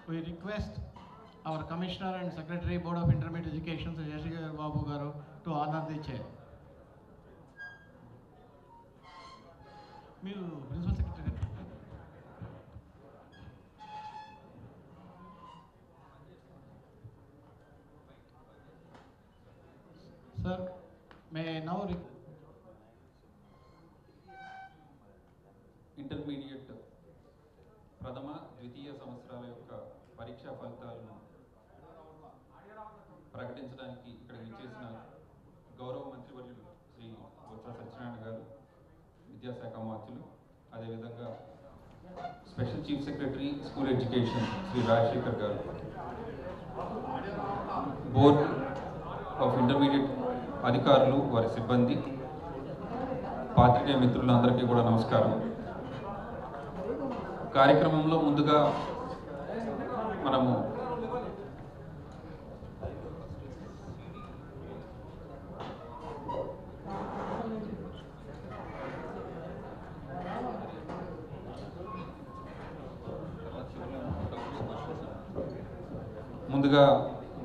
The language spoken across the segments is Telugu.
We request our Commissioner and Secretary, Board of Intermediate Education, Shashikar Babu Garu, to honor the chair. Principal Secretary. Sir, may I now intermediate ప్రథమ ద్వితీయ సంవత్సరాల యొక్క పరీక్షా ఫలితాలను ప్రకటించడానికి ఇక్కడ విచ్చేసిన గౌరవ మంత్రివర్యులు శ్రీ బొత్స సత్యనారాయణ గారు, విద్యాశాఖ మంత్రులు, అదేవిధంగా special chief secretary school education Shri Rajasekhar garu, board of intermediate అధికారులు, వారి సిబ్బంది, పాత్రికేయ మిత్రులందరికీ కూడా నమస్కారం. కార్యక్రమంలో ముందుగా మనము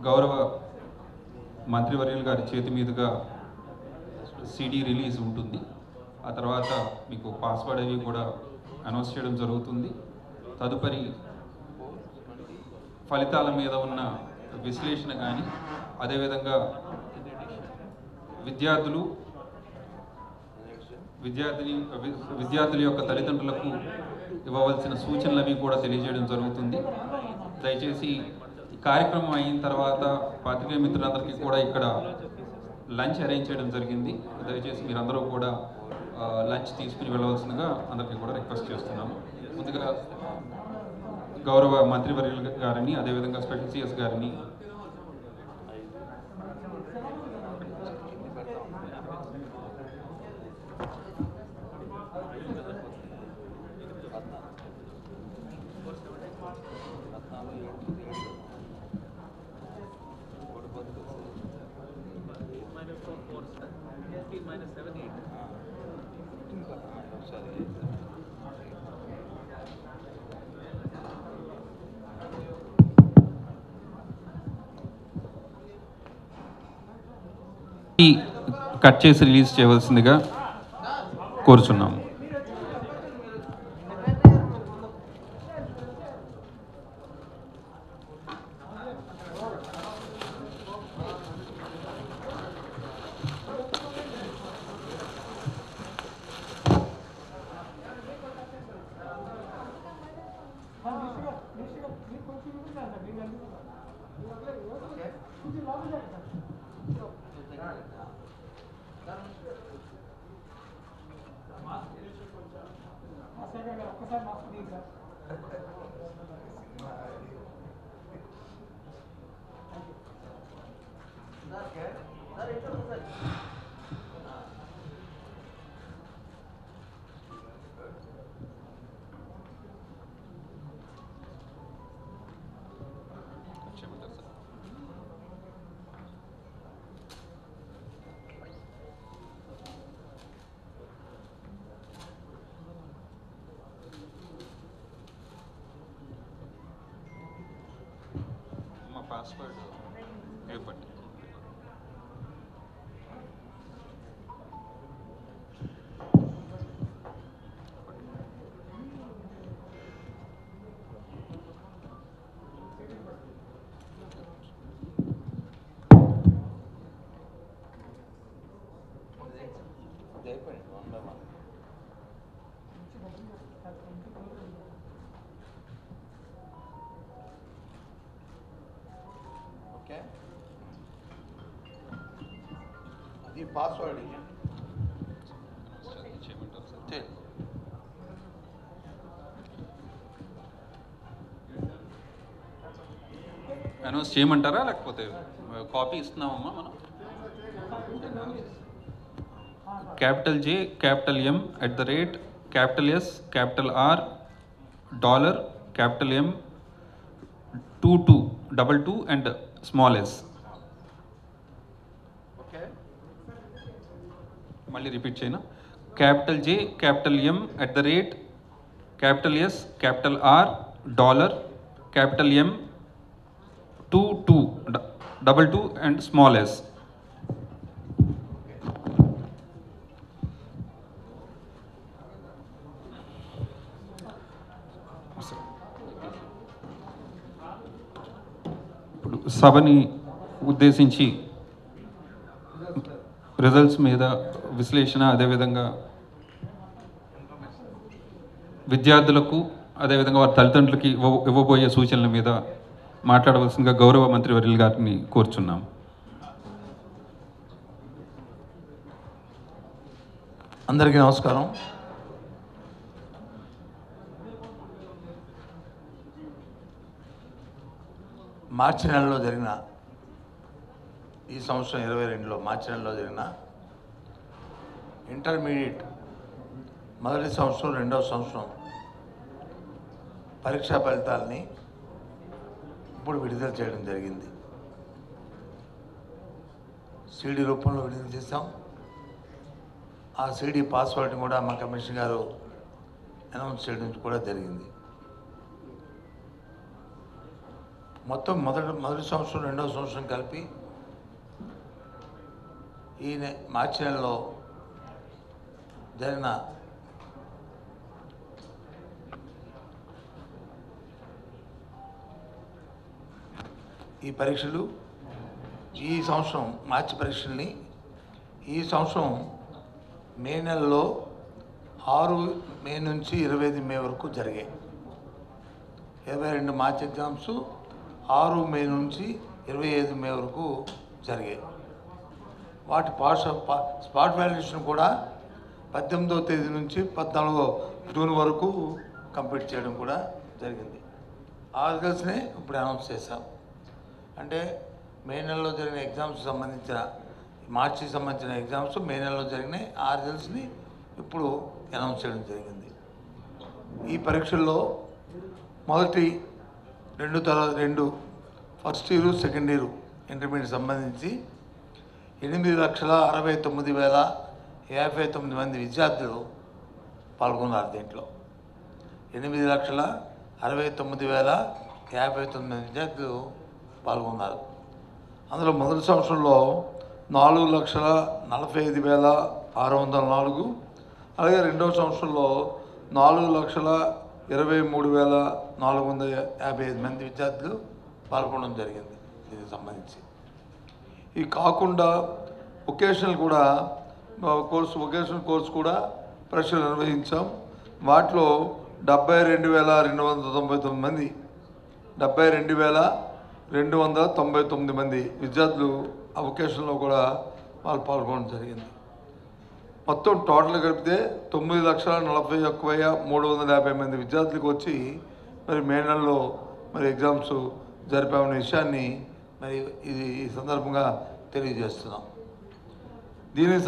గౌరవ మంత్రివర్యులు గారి చేతి మీదుగా సిడి రిలీజ్ ఉంటుంది. ఆ తర్వాత మీకు పాస్వర్డ్ అవి కూడా అనౌన్స్ చేయడం జరుగుతుంది. తదుపరి ఫలితాల మీద ఉన్న విశ్లేషణ కానీ, అదేవిధంగా విద్యార్థుల యొక్క తల్లిదండ్రులకు ఇవ్వవలసిన సూచనలు అవి కూడా తెలియజేయడం జరుగుతుంది. దయచేసి ఈ కార్యక్రమం అయిన తర్వాత పాత్రికేయ మిత్రులందరికీ కూడా ఇక్కడ లంచ్ అరేంజ్ చేయడం జరిగింది. దయచేసి మీరందరూ కూడా లంచ్ తీసుకుని వెళ్ళవలసిందిగా అందరికీ కూడా రిక్వెస్ట్ చేస్తున్నాము. ముందుగా గౌరవ మంత్రివర్యులు గారిని, అదేవిధంగా స్పెషల్ సిఎస్ గారిని కట్ చేసి రిలీజ్ చేయవలసిందిగా కోరుచున్నాము. పాస్వర్డ్ ఇవ్వండి. The password అనౌన్స్ చేయమంటారా, లేకపోతే కాపీ ఇస్తున్నామమ్మా మనం? Capital J, capital M @ capital S, capital R, $, capital M, 2222 and small s. మళ్ళీ రిపీట్ చేయనా? Capital J, capital M @ capital S, capital R, $, capital M 22 and small s. సభని ఉద్దేశించి రిజల్ట్స్ మీద విశ్లేషణ, అదేవిధంగా విద్యార్థులకు అదేవిధంగా వారి తల్లిదండ్రులకి ఇవ్వబోయే సూచనల మీద మాట్లాడవలసిందిగా గౌరవ మంత్రివర్యులు గారిని కోరుచున్నాం. అందరికీ నమస్కారం. మార్చి నెలలో జరిగిన ఈ సంవత్సరం 22లో మార్చి నెలలో జరిగిన ఇంటర్మీడియట్ మొదటి సంవత్సరం రెండవ సంవత్సరం పరీక్షా ఫలితాలని ఇప్పుడు విడుదల చేయడం జరిగింది. సీడీ రూపంలో విడుదల చేశాం. ఆ సీడీ పాస్వర్డ్ని కూడా మా కమిషనర్ గారు అనౌన్స్ చేయడం కూడా జరిగింది. మొత్తం మొదటి సంవత్సరం రెండవ సంవత్సరం కలిపి ఈ మార్చి నెలలో జరిగిన ఈ పరీక్షలు, ఈ సంవత్సరం మార్చి పరీక్షల్ని ఈ సంవత్సరం మే నెలలో 6 మే నుంచి 25 మే వరకు జరిగాయి. 22 మార్చి ఎగ్జామ్స్ 6 మే నుంచి 25 మే వరకు జరిగాయి. వాటి స్పాట్ వాల్యుయేషన్ కూడా 18వ తేదీ నుంచి 14వ జూన్ వరకు కంప్లీట్ చేయడం కూడా జరిగింది. ఆ రిజల్ట్స్ని ఇప్పుడు అనౌన్స్ చేశాం. అంటే మే నెలలో జరిగిన ఎగ్జామ్స్ సంబంధించిన మార్చికి సంబంధించిన ఎగ్జామ్స్ మే నెలలో జరిగినాయి. ఆ రిజల్ట్స్ని ఇప్పుడు అనౌన్స్ చేయడం జరిగింది. ఈ పరీక్షల్లో మొదటి రెండు first year second year intermediate సంబంధించి 8,69,059 మంది విద్యార్థులు పాల్గొన్నారు. దీంట్లో 8,69,059 విద్యార్థులు పాల్గొన్నారు. అందులో మొదటి సంవత్సరంలో 4,45,604, అలాగే రెండవ సంవత్సరంలో 4,23,455 మంది విద్యార్థులు పాల్గొనడం జరిగింది. దీనికి సంబంధించి ఇది కాకుండా వొకేషనల్ కోర్సు కూడా పరీక్షలు నిర్వహించాం. వాటిలో 72,299 మంది 72,299 మంది విద్యార్థులు ఆ వొకేషన్లో కూడా వాళ్ళు పాల్గొనడం జరిగింది. మొత్తం టోటల్ కలిపితే 9,41,350 మంది విద్యార్థులకు వచ్చి మరి మే నెలలో మరి ఎగ్జామ్స్ జరిపామనే విషయాన్ని మరి ఇది ఈ సందర్భంగా తెలియజేస్తున్నాం. దీనికి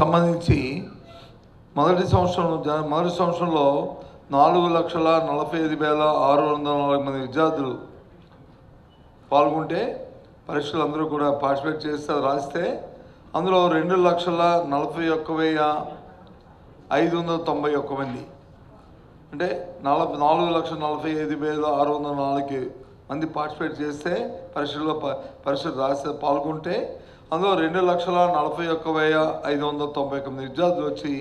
సంబంధించి మొదటి సంవత్సరంలో 4,45,604 మంది విద్యార్థులు పాల్గొంటే పరీక్షలు అందరూ కూడా పార్టిసిపేట్ చేస్తే రాస్తే అందులో 2,41,591 మంది అంటే 4,45,604 మంది పార్టిసిపేట్ చేస్తే పరీక్షలు రాస్తే పాల్గొంటే అందులో 2,41,591 విద్యార్థులు వచ్చి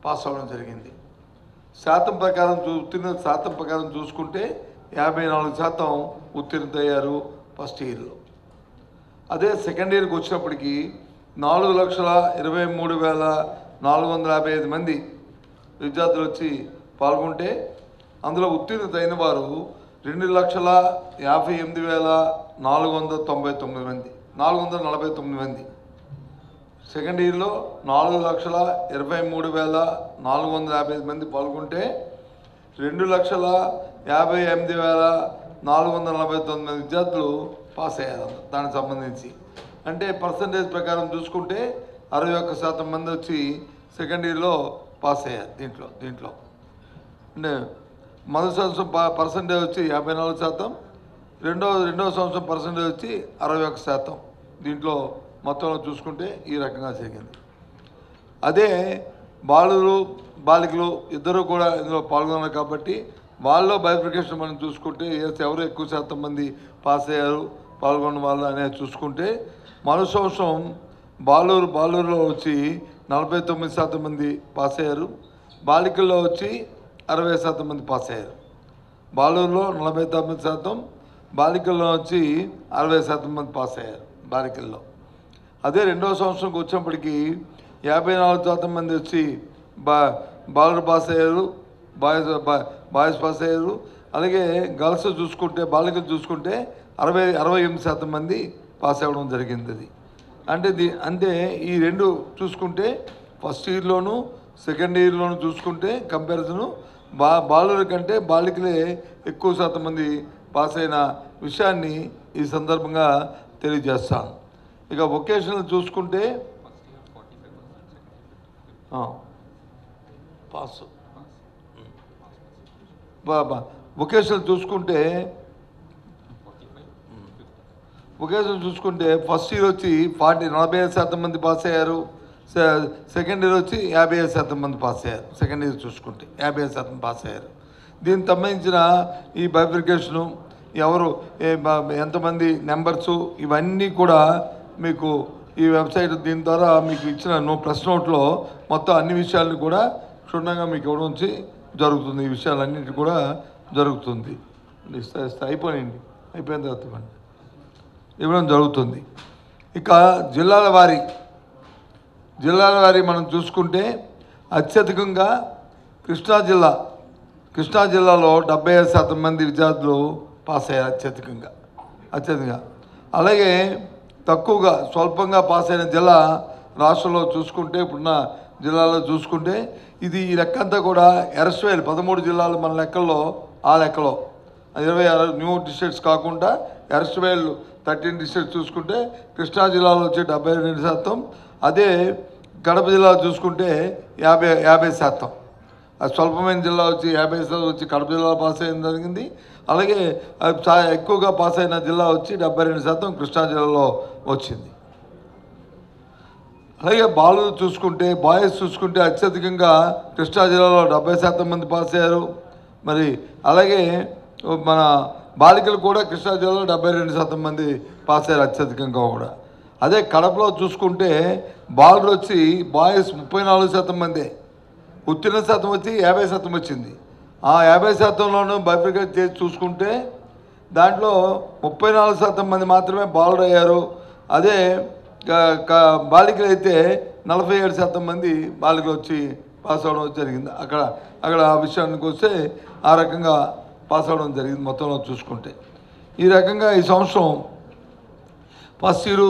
పాస్ అవ్వడం జరిగింది. ఉత్తీర్ణత శాతం ప్రకారం చూసుకుంటే 54% ఉత్తీర్ణతయ్యారు ఫస్ట్ ఇయర్లో. అదే సెకండ్ ఇయర్కి వచ్చినప్పటికీ 4,23,455 మంది విద్యార్థులు వచ్చి పాల్గొంటే అందులో ఉత్తీర్ణత అయిన వారు 2,58,449 మంది. సెకండ్ ఇయర్లో 4,23,455 మంది పాల్గొంటే 2,58,449 విద్యార్థులు పాస్ అయ్యారు. దానికి సంబంధించి అంటే పర్సంటేజ్ ప్రకారం చూసుకుంటే 61% మంది వచ్చి సెకండ్ ఇయర్లో పాస్ అయ్యారు. దీంట్లో అంటే మొదటి సంవత్సరం పర్సంటేజ్ వచ్చి 54%, రెండో సంవత్సరం పర్సెంటేజ్ వచ్చి 61%. దీంట్లో మొత్తంలో చూసుకుంటే ఈ రకంగా జరిగింది. అదే బాలికలు ఇద్దరు కూడా ఇందులో పాల్గొన్నారు కాబట్టి వాళ్ళలో బైఫికేషన్ మనం చూసుకుంటే ఎవరు ఎక్కువ శాతం మంది పాస్ అయ్యారు పాల్గొన్న వాళ్ళు అనేది చూసుకుంటే మరో సంవత్సరం బాలూరులో వచ్చి 49% మంది పాస్ అయ్యారు, బాలికల్లో వచ్చి 60% మంది పాస్ అయ్యారు. బాలూరులో 49%, బాలికల్లో వచ్చి 60% మంది పాస్ అయ్యారు బాలికల్లో. అదే రెండవ సంవత్సరంకి వచ్చినప్పటికీ 54% మంది వచ్చి బాలురు పాస్ అయ్యారు, బాయ్స్ పాస్ అయ్యారు. అలాగే గర్ల్స్ చూసుకుంటే బాలికలు చూసుకుంటే 68% మంది పాస్ అవ్వడం జరిగింది. అది అంటే ఈ రెండు చూసుకుంటే ఫస్ట్ ఇయర్లోను సెకండ్ ఇయర్లోను చూసుకుంటే కంపారిజను బాలుల కంటే బాలికలే ఎక్కువ శాతం మంది పాస్ అయిన విషయాన్ని ఈ సందర్భంగా తెలియజేస్తాను. ఇక వొకేషనల్ చూసుకుంటే పాస్ వొకేషనల్ చూసుకుంటే ఫస్ట్ ఇయర్ వచ్చి 45% మంది పాస్ అయ్యారు, సెకండ్ ఇయర్ వచ్చి 55% మంది పాస్ అయ్యారు. సెకండ్ ఇయర్ చూసుకుంటే 55% పాస్ అయ్యారు. దీనికి సంబంధించిన ఈ బైఫికేషను ఎవరు ఎంతమంది నెంబర్సు ఇవన్నీ కూడా మీకు ఈ వెబ్సైట్ దీని ద్వారా మీకు ఇచ్చిన ప్రెస్ నోట్లో మొత్తం అన్ని విషయాలను కూడా క్షుణ్ణంగా మీకు ఇవ్వడం జరుగుతుంది. ఈ విషయాలన్నింటి కూడా జరుగుతుంది. అయిపోయిన తర్వాత ఇవ్వడం జరుగుతుంది. ఇక జిల్లాల వారీ మనం చూసుకుంటే అత్యధికంగా కృష్ణా జిల్లాలో 75% మంది విద్యార్థులు పాస్ అయ్యారు అత్యధికంగా. అలాగే తక్కువగా స్వల్పంగా పాస్ అయిన జిల్లా రాష్ట్రంలో చూసుకుంటే ఇప్పుడున్న జిల్లాలో చూసుకుంటే ఇది ఈ లెక్క అంతా కూడా ఎరస్వేల్ 13 జిల్లాలు మన లెక్కల్లో ఆ లెక్కలో 26 న్యూ డిస్ట్రిక్ట్స్ కాకుండా ఎరస్వేల్ 13 డిస్ట్రిక్ట్స్ చూసుకుంటే కృష్ణా జిల్లాలో వచ్చి 72%, అదే కడప జిల్లా చూసుకుంటే 50%. అది స్వల్పమైన జిల్లా వచ్చి 50% వచ్చి కడప జిల్లా పాస్ అయ్యడం జరిగింది. అలాగే ఎక్కువగా పాస్ అయిన జిల్లా వచ్చి 72% కృష్ణా జిల్లాలో వచ్చింది. అలాగే బాయ్స్ చూసుకుంటే అత్యధికంగా కృష్ణా జిల్లాలో 70% మంది పాస్ అయ్యారు. మరి అలాగే మన బాలికలు కూడా కృష్ణా జిల్లాలో 72% మంది పాస్ అయ్యారు అత్యధికంగా కూడా. అదే కడపలో చూసుకుంటే బాయ్స్ 34% మందే, ఉత్తీర్ణ శాతం వచ్చి 50% వచ్చింది. ఆ 50%లోనూ బైఫికేట్ చేసి చూసుకుంటే దాంట్లో 34% మంది మాత్రమే బాలుడు అయ్యారు. అదే బాలికలు అయితే 47% మంది బాలికలు వచ్చి పాస్ అవ్వడం జరిగింది. అక్కడ ఆ విషయానికి వస్తే ఆ రకంగా పాస్ అవ్వడం జరిగింది మొత్తంలో చూసుకుంటే. ఈ రకంగా ఈ సంవత్సరం first year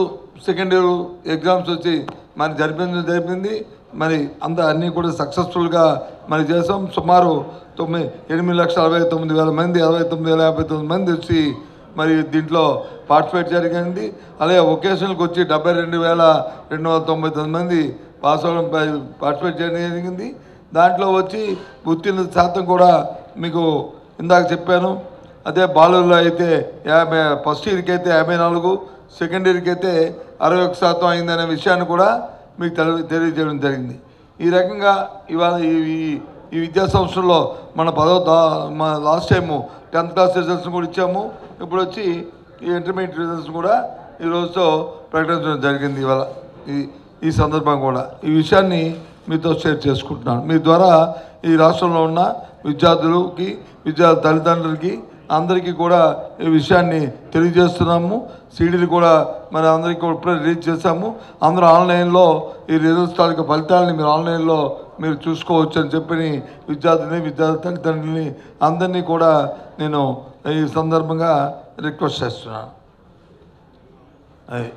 second year exams వచ్చి మరి జరిపింది. మరి అన్నీ కూడా సక్సెస్ఫుల్గా మరి చేసాం. సుమారు 8,69,000 మంది 69,059 మంది వచ్చి మరి దీంట్లో పార్టిసిపేట్ జరిగింది. అలాగే వొకేషనల్కి వచ్చి 72,299 మంది పార్టిసిపేట్ చేయడం జరిగింది. దాంట్లో వచ్చి ఉత్తీర్ణ శాతం కూడా మీకు ఇందాక చెప్పాను. అదే బాలుల్లో అయితే ఫస్ట్ ఇయర్కి అయితే 54, సెకండ్ ఇయర్కి అయితే 61% అయిందనే విషయాన్ని కూడా మీకు తెలియజేయడం జరిగింది. ఈ రకంగా ఇవాళ ఈ విద్యా సంవత్సరంలో మన last time 10th class results కూడా ఇచ్చాము. ఇప్పుడు వచ్చి ఈ ఇంటర్మీడియట్ రిజల్ట్స్ కూడా ఈరోజుతో ప్రకటించడం జరిగింది. ఇవాళ ఈ సందర్భం కూడా ఈ విషయాన్ని మీతో షేర్ చేసుకుంటున్నాను. మీ ద్వారా ఈ రాష్ట్రంలో ఉన్న విద్యార్థులకి తల్లిదండ్రులకి అందరికీ కూడా ఈ విషయాన్ని తెలియజేస్తున్నాము. సీడీలు కూడా మరి అందరికీ కూడా ఇప్పుడే రిలీజ్ చేశాము. అందరూ ఆన్లైన్లో ఈ రిజల్ట్స్ తాలూకా ఫలితాలని మీరు ఆన్లైన్లో మీరు చూసుకోవచ్చు అని చెప్పి విద్యార్థి తల్లిదండ్రులని అందరినీ కూడా నేను ఈ సందర్భంగా రిక్వెస్ట్ చేస్తున్నాను. అది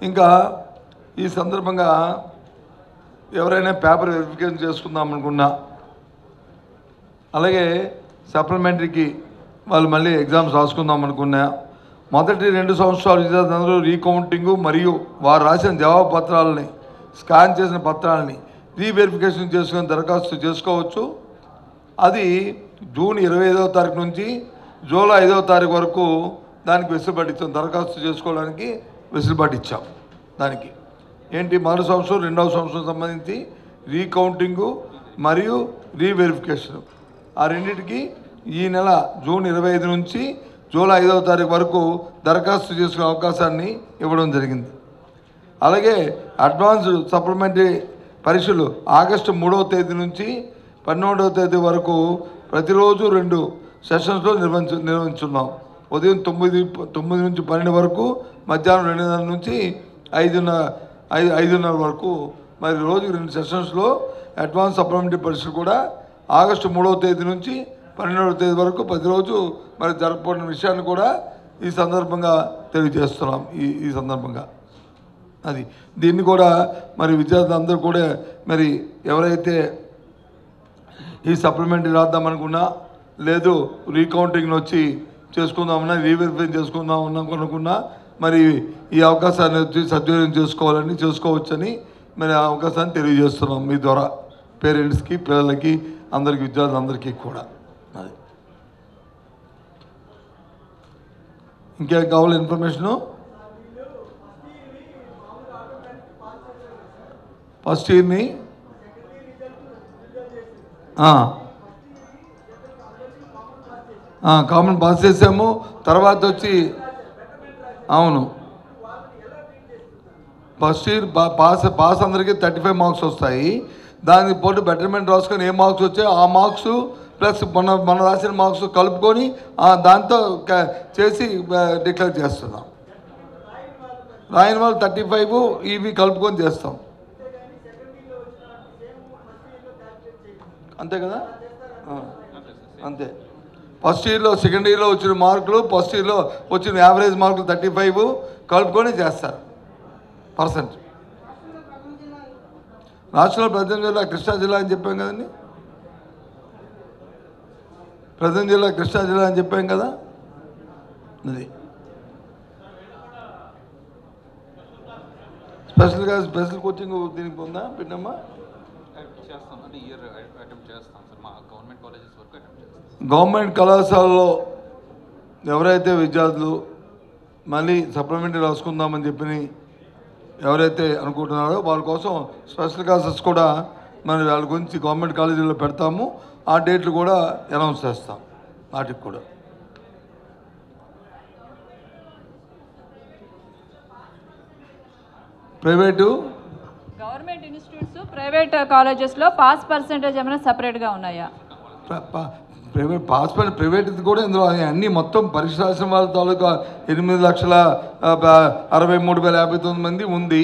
ఇంకా ఈ సందర్భంగా ఎవరైనా పేపర్ వెరిఫికేషన్ చేసుకుందాం అనుకున్నా, అలాగే సప్లిమెంటరీకి వాళ్ళు మళ్ళీ ఎగ్జామ్స్ రాసుకుందాం అనుకున్నా. మొదటి 2 సంవత్సరాలు విద్యార్థులందరూ రీకౌంటింగు మరియు వారు రాసిన జవాబు పత్రాలని స్కాన్ చేసిన పత్రాలని రీవెరిఫికేషన్ చేసుకొని దరఖాస్తు చేసుకోవచ్చు. అది జూన్ 25వ తారీఖు నుంచి జూలై 5వ తారీఖు వరకు దానికి వెసులుబాటు ఇచ్చాం. దరఖాస్తు చేసుకోవడానికి వెసులుబాటు ఇచ్చాం. దానికి ఏంటి, మొదటి సంవత్సరం 2వ సంవత్సరం సంబంధించి రీకౌంటింగు మరియు రీవెరిఫికేషన్ ఆ రెండింటికి ఈ నెల జూన్ 25 నుంచి జూలై 5వ తారీఖు వరకు దరఖాస్తు చేసుకునే అవకాశాన్ని ఇవ్వడం జరిగింది. అలాగే అడ్వాన్స్డ్ సప్లిమెంటరీ పరీక్షలు ఆగస్టు 3వ తేదీ నుంచి 12వ తేదీ వరకు ప్రతిరోజు 2 సెషన్స్లో నిర్వహించున్నాం. ఉదయం 9 నుంచి 12 వరకు, మధ్యాహ్నం 2:30 నుంచి 5:30 వరకు. మరి రోజుకి 2 సెషన్స్లో అడ్వాన్స్ సప్లిమెంటరీ పరీక్షలు కూడా ఆగస్టు 3వ తేదీ నుంచి 12వ తేదీ వరకు ప్రతిరోజు మరి జరపబడిన విషయాన్ని కూడా ఈ సందర్భంగా తెలియజేస్తున్నాం. ఈ సందర్భంగా అది దీన్ని కూడా మరి విద్యార్థులందరూ కూడా మరి ఎవరైతే ఈ సప్లిమెంటరీ రాద్దామనుకున్నా, లేదు రీకౌంటింగ్ని వచ్చి చేసుకుందామన్నా, రీవెరిఫై చేసుకుందామన్నా అనుకున్నా మరి ఈ అవకాశాన్ని వచ్చి సద్వినియోగం చేసుకోవచ్చని మరి ఆ అవకాశాన్ని తెలియజేస్తున్నాం మీ ద్వారా పేరెంట్స్కి, పిల్లలకి, అందరికీ, విద్యార్థులందరికీ కూడా. అది ఇంకేం కావాలి ఇన్ఫర్మేషను? ఫస్ట్ ఇయర్ని కామన్ పాస్ చేసాము. తర్వాత వచ్చి అవును ఫస్ట్ ఇయర్ పాస్ అందరికీ 35 మార్క్స్ వస్తాయి. దానికి పోటీ బెటర్మెంట్ రాసుకొని ఏ మార్క్స్ వచ్చాయో ఆ మార్క్స్ ప్లస్ మన రాసిన మార్క్స్ కలుపుకొని దాంతో చేసి డిక్లేర్ చేస్తున్నాం. రాయన వాళ్ళు 35 ఇవి కలుపుకొని చేస్తాం. అంతే కదా? అంతే. ఫస్ట్ ఇయర్లో, సెకండ్ ఇయర్లో వచ్చిన మార్కులు, ఫస్ట్ ఇయర్లో వచ్చిన యావరేజ్ మార్కులు 35 కలుపుకొని చేస్తారు %. రాష్ట్రంలో ప్రజెంట్ జిల్లా కృష్ణా జిల్లా అని చెప్పాం కదండి. ప్రజెంట్ జిల్లా కృష్ణా జిల్లా అని చెప్పాం కదా. అది స్పెషల్ కోచింగ్ దీనికి ఉందా పిన్నమ్మా? గవర్నమెంట్ కళాశాలలో ఎవరైతే విద్యార్థులు మళ్ళీ సప్లిమెంటరీ రాసుకుందామని చెప్పి ఎవరైతే అనుకుంటున్నారో వాళ్ళ కోసం స్పెషల్ క్లాసెస్ కూడా మరి వాళ్ళ గురించి గవర్నమెంట్ కాలేజీలో పెడతాము. ఆ డేట్లు కూడా అనౌన్స్ చేస్తాం. వాటికి కూడా ప్రైవేటు గవర్నమెంట్ ఇన్స్టిట్యూట్స్, ప్రైవేట్ కాలేజెస్లో పాస్ పర్సెంటేజ్ ఏమైనా సపరేట్గా ఉన్నాయా? ప్రైవేట్ కూడా ఇందులో అన్నీ మొత్తం పరీక్ష రాసిన వాళ్ళ తాలూకా 8,63,53,059 మంది ఉంది.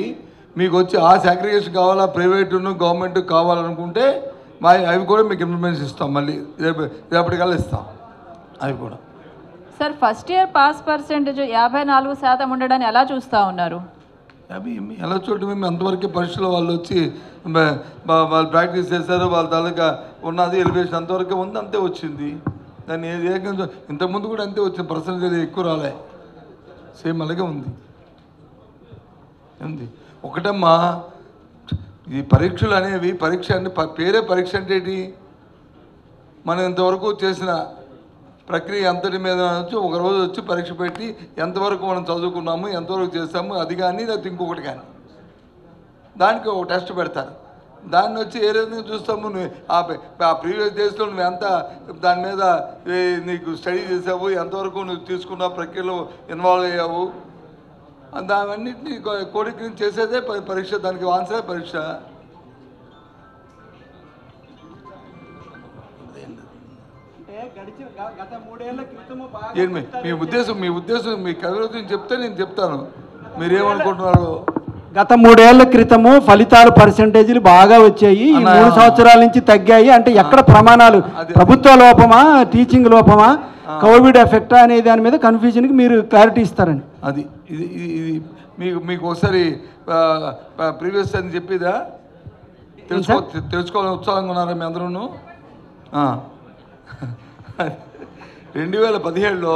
మీకు వచ్చి ఆ సాగ్రిగేషన్ కావాలా, ప్రైవేటును గవర్నమెంట్ కావాలనుకుంటే అవి కూడా మీకు ఇన్ఫర్మేషన్ ఇస్తాం. మళ్ళీ రేపటికల్లా ఇస్తాం అవి కూడా. Sir, first year pass percentage 54% ఉండడాన్ని ఎలా చూస్తూ ఉన్నారు? అవి ఎలా చూడటం, మేము అంతవరకు పరీక్షలో వాళ్ళు వచ్చి వాళ్ళు ప్రాక్టీస్ చేశారు, వాళ్ళ తాలూకా ఉన్నది ఎలివేషన్ అంతవరకు ఉంది, అంతే వచ్చింది. దాన్ని ఇంతకుముందు కూడా అంతే వచ్చింది, పర్సెంటేజ్ ఎక్కువ రాలే, సేమ్ అలాగే ఉంది. ఒకటమ్మా, ఈ పరీక్షలు అనేవి పరీక్ష అంటే పేరే పరీక్ష అంటే ఏంటి? మనం ఇంతవరకు చేసిన ప్రక్రియ అంతటి మీద వచ్చి ఒకరోజు వచ్చి పరీక్ష పెట్టి ఎంతవరకు మనం చదువుకున్నాము, ఎంతవరకు చేస్తాము, అది కానీ లేకపోతే ఇంకొకటి కానీ దానికి ఒక టెస్ట్ పెడతారు. దాన్ని వచ్చి ఏ రకంగా చూస్తాము, నువ్వు ఆ ప్రీవియస్ డేస్లో నువ్వు ఎంత దాని మీద నీకు స్టడీ చేసావు, ఎంతవరకు నువ్వు తీసుకున్న ప్రక్రియలో ఇన్వాల్వ్ అయ్యావు, దావన్నింటినీ కోడికరించి చేసేదే పరీక్ష. దానికి ఆన్సరే పరీక్ష. మీ ఉద్దేశం మీ కవిరోజు చెప్తే నేను చెప్తాను, మీరేమనుకుంటున్నారు? గత 3 ఏళ్ల క్రితము ఫలితాలు పర్సెంటేజీలు బాగా వచ్చాయి, 3 సంవత్సరాల నుంచి తగ్గాయి అంటే ఎక్కడ ప్రమాణాలు ప్రభుత్వ లోపమా, టీచింగ్ లోపమా, కోవిడ్ ఎఫెక్టా అనే దాని మీద కన్ఫ్యూజన్కి మీరు క్లారిటీ ఇస్తారని. అది ఇది ఇది మీకు ఒకసారి ప్రీవియస్ అని చెప్పేదా తెలుసుకోవాలని ఉత్సాహంగా ఉన్నారా మీ అందరూ? 2017లో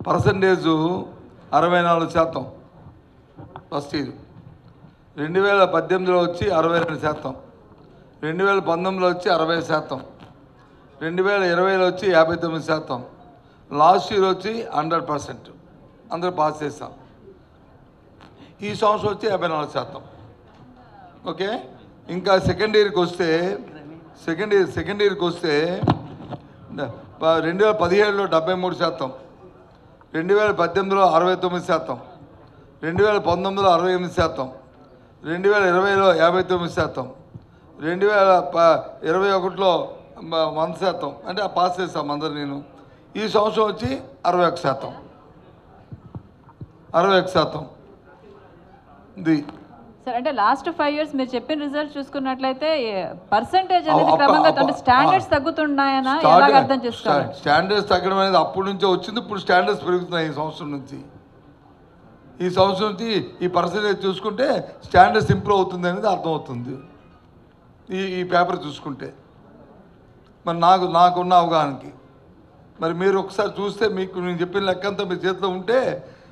పర్సంటేజు 64% ఫస్ట్ ఇయర్. 2018లో వచ్చి 62%, 2019లో వచ్చి 60%, 2020లో వచ్చి 59%, లాస్ట్ ఇయర్ వచ్చి 100%. అందరూ పాస్ చేస్తాం. ఈ సంవత్సరం వచ్చి 54%. ఓకే. ఇంకా సెకండ్ ఇయర్కి వస్తే 2017లో 73%, 2018లో 69%, 2019లో 68%, 2020లో 59%, 2021లో 100%. అంటే పాస్ చేస్తాం అందరు. నేను ఈ సంవత్సరం వచ్చి 61%. ఇది సార్ అంటే లాస్ట్ 5 years మీరు చెప్పిన రిజల్ట్ చూసుకున్నట్లయితే పర్సంటేజ్ అనేది క్రమంగా అంటే స్టాండర్డ్స్ తగ్గుతున్నాయనా ఎలా అర్థం చేసుకోవాలి? స్టాండర్డ్స్ తగ్గడం అనేది అప్పటి నుంచే వచ్చింది. ఇప్పుడు స్టాండర్డ్స్ పెరుగుతున్నాయి. ఈ సంవత్సరం నుంచి ఈ పర్సంటేజ్ చూసుకుంటే స్టాండర్డ్స్ ఇంప్రూవ్ అవుతుంది అనేది అర్థమవుతుంది ఈ పేపర్ చూసుకుంటే. మరి నాకున్న అవగాహనకి మరి మీరు ఒకసారి చూస్తే మీకు నేను చెప్పిన లెక్కంతా మీ చేతిలో ఉంటే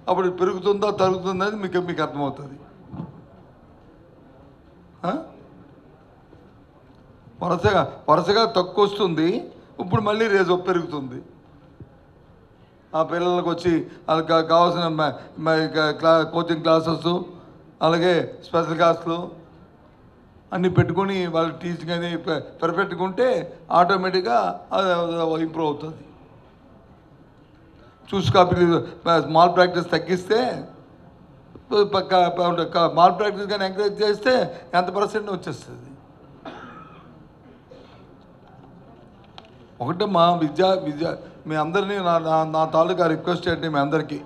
అప్పుడు పెరుగుతుందా తరుగుతుందా అనేది మీకు అర్థమవుతుంది. వరుసగా తక్కువ వస్తుంది. ఇప్పుడు మళ్ళీ రేజు పెరుగుతుంది. ఆ పిల్లలకు వచ్చి వాళ్ళకి కావాల్సిన కోచింగ్ క్లాసెస్, అలాగే స్పెషల్ క్లాసులు అన్నీ పెట్టుకొని వాళ్ళ టీచింగ్ అనేది పర్ఫెక్ట్గా ఉంటే ఆటోమేటిక్గా ఇంప్రూవ్ అవుతుంది. స్మాల్ ప్రాక్టీస్ తగ్గిస్తే స్మాల్ ప్రాక్టీస్ కానీ ఎంకరేజ్ చేస్తే ఎంత పర్సెంట్ వచ్చేస్తుంది. ఒకటి మా విద్య మీ అందరినీ నా తాలూకా రిక్వెస్ట్ ఏంటి మీ అందరికీ,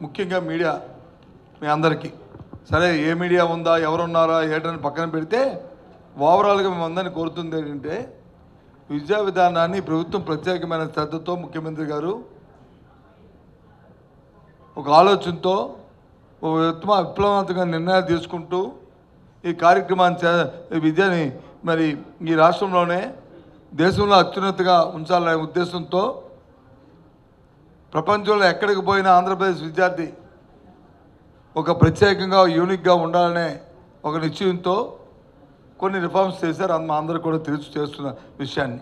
ముఖ్యంగా మీడియా మీ అందరికీ, సరే ఏ మీడియా ఉందా ఎవరున్నారా ఏంటని పక్కన పెడితే ఓవరాల్గా మేము అందరినీ కోరుతుంది ఏంటంటే విద్యా విధానాన్ని ప్రభుత్వం ప్రత్యేకమైన శ్రద్ధతో ముఖ్యమంత్రి గారు ఒక ఆలోచనతో ఒక విప్లవాత్మక నిర్ణయాలు తీసుకుంటూ ఈ కార్యక్రమాన్ని విద్యని మరి ఈ రాష్ట్రంలోనే దేశంలో అత్యున్నతగా ఉంచాలనే ఉద్దేశంతో ప్రపంచంలో ఎక్కడికి పోయినా ఆంధ్రప్రదేశ్ విద్యార్థి ఒక ప్రత్యేకంగా యూనిక్గా ఉండాలనే ఒక నిశ్చయంతో కొన్ని రిఫార్మ్స్ చేశారు. మా అందరూ కూడా చేస్తున్న విషయాన్ని.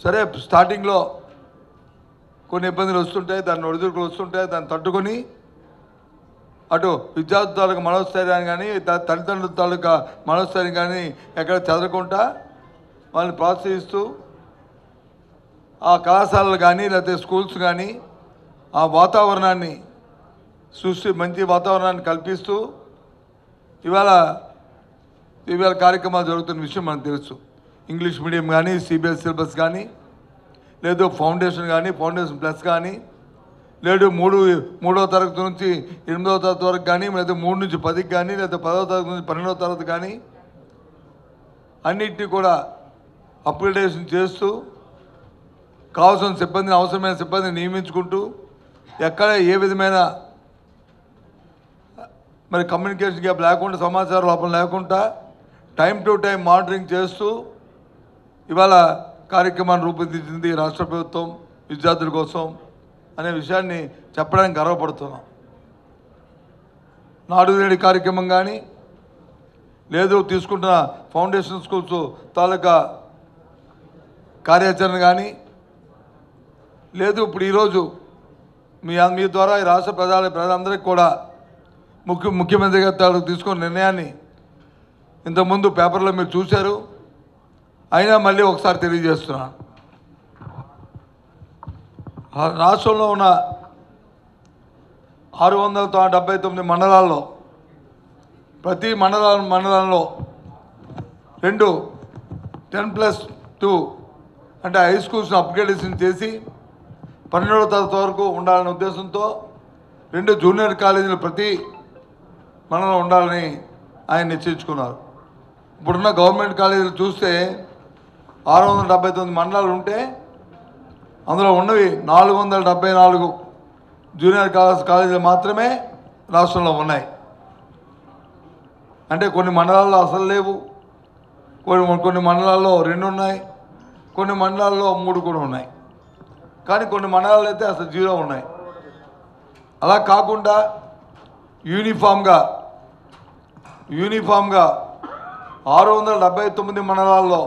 సరే స్టార్టింగ్లో కొన్ని ఇబ్బందులు వస్తుంటాయి, దాన్ని ఒడిదుడుకులు వస్తుంటాయి. దాన్ని తట్టుకొని అటు విద్యార్థి తాలూకా మనోస్థైర్యాన్ని కానీ తల్లిదండ్రుల తాలూకా మనోస్థైర్యం కానీ ఎక్కడ చదవకుండా వాళ్ళని ప్రోత్సహిస్తూ ఆ కళాశాలలు కానీ లేకపోతే స్కూల్స్ కానీ ఆ వాతావరణాన్ని మంచి వాతావరణాన్ని కల్పిస్తూ ఇవాళ కార్యక్రమాలు జరుగుతున్న విషయం మనకు తెలుసు. ఇంగ్లీష్ మీడియం కానీ, సిబిఎస్ సిలబస్ కానీ, లేదు ఫౌండేషన్ కానీ, ఫౌండేషన్ ప్లస్ కానీ, లేదు మూడవ తరగతి నుంచి 8వ తరగతి వరకు కానీ, లేదా 3 నుంచి 10కి కానీ, లేదా 10వ తరగతి నుంచి 12వ తరగతి కానీ అన్నింటినీ కూడా అప్గ్రేడేషన్ చేస్తూ కావాల్సిన సిబ్బందిని అవసరమైన సిబ్బందిని నియమించుకుంటూ ఎక్కడ ఏ విధమైన మరి కమ్యూనికేషన్ గ్యాప్ లేకుండా, సమాచార లోపం లేకుండా టైం టు టైం మానిటరింగ్ చేస్తూ ఇవాళ కార్యక్రమాన్ని రూపొందించింది రాష్ట్ర ప్రభుత్వం విద్యార్థుల కోసం అనే విషయాన్ని చెప్పడానికి గర్వపడుతున్నాం. నాడు నేడు కార్యక్రమం కానీ, లేదు తీసుకుంటున్న ఫౌండేషన్ స్కూల్స్ తాలూకా కార్యాచరణ కానీ, లేదు ఇప్పుడు ఈరోజు మీ ద్వారా ఈ రాష్ట్ర ప్రజలందరికీ కూడా ముఖ్యమంత్రి గారు తీసుకున్న నిర్ణయాన్ని ఇంతకుముందు పేపర్లో మీరు చూశారు. అయినా మళ్ళీ ఒకసారి తెలియజేస్తున్నాను. రాష్ట్రంలో ఉన్న 679 మండలాల్లో ప్రతి మండలంలో 2 10+2 అంటే హై స్కూల్స్ని అప్గ్రేడేషన్ చేసి 12వ తరగతి వరకు ఉండాలనే ఉద్దేశంతో 2 జూనియర్ కాలేజీలు ప్రతి మండలంలో ఉండాలని ఆయన నిశ్చయించుకున్నారు. ఇప్పుడున్న గవర్నమెంట్ కాలేజీలు చూస్తే 679 మండలాలు ఉంటే అందులో ఉన్నవి 474 జూనియర్ కాలేజీలు మాత్రమే రాష్ట్రంలో ఉన్నాయి. అంటే కొన్ని మండలాల్లో అసలు లేవు, కొన్ని మండలాల్లో 2 ఉన్నాయి, కొన్ని మండలాల్లో 3 కూడా ఉన్నాయి, కానీ కొన్ని మండలాల్లో అయితే అసలు 0 ఉన్నాయి. అలా కాకుండా యూనిఫామ్గా 679 మండలాల్లో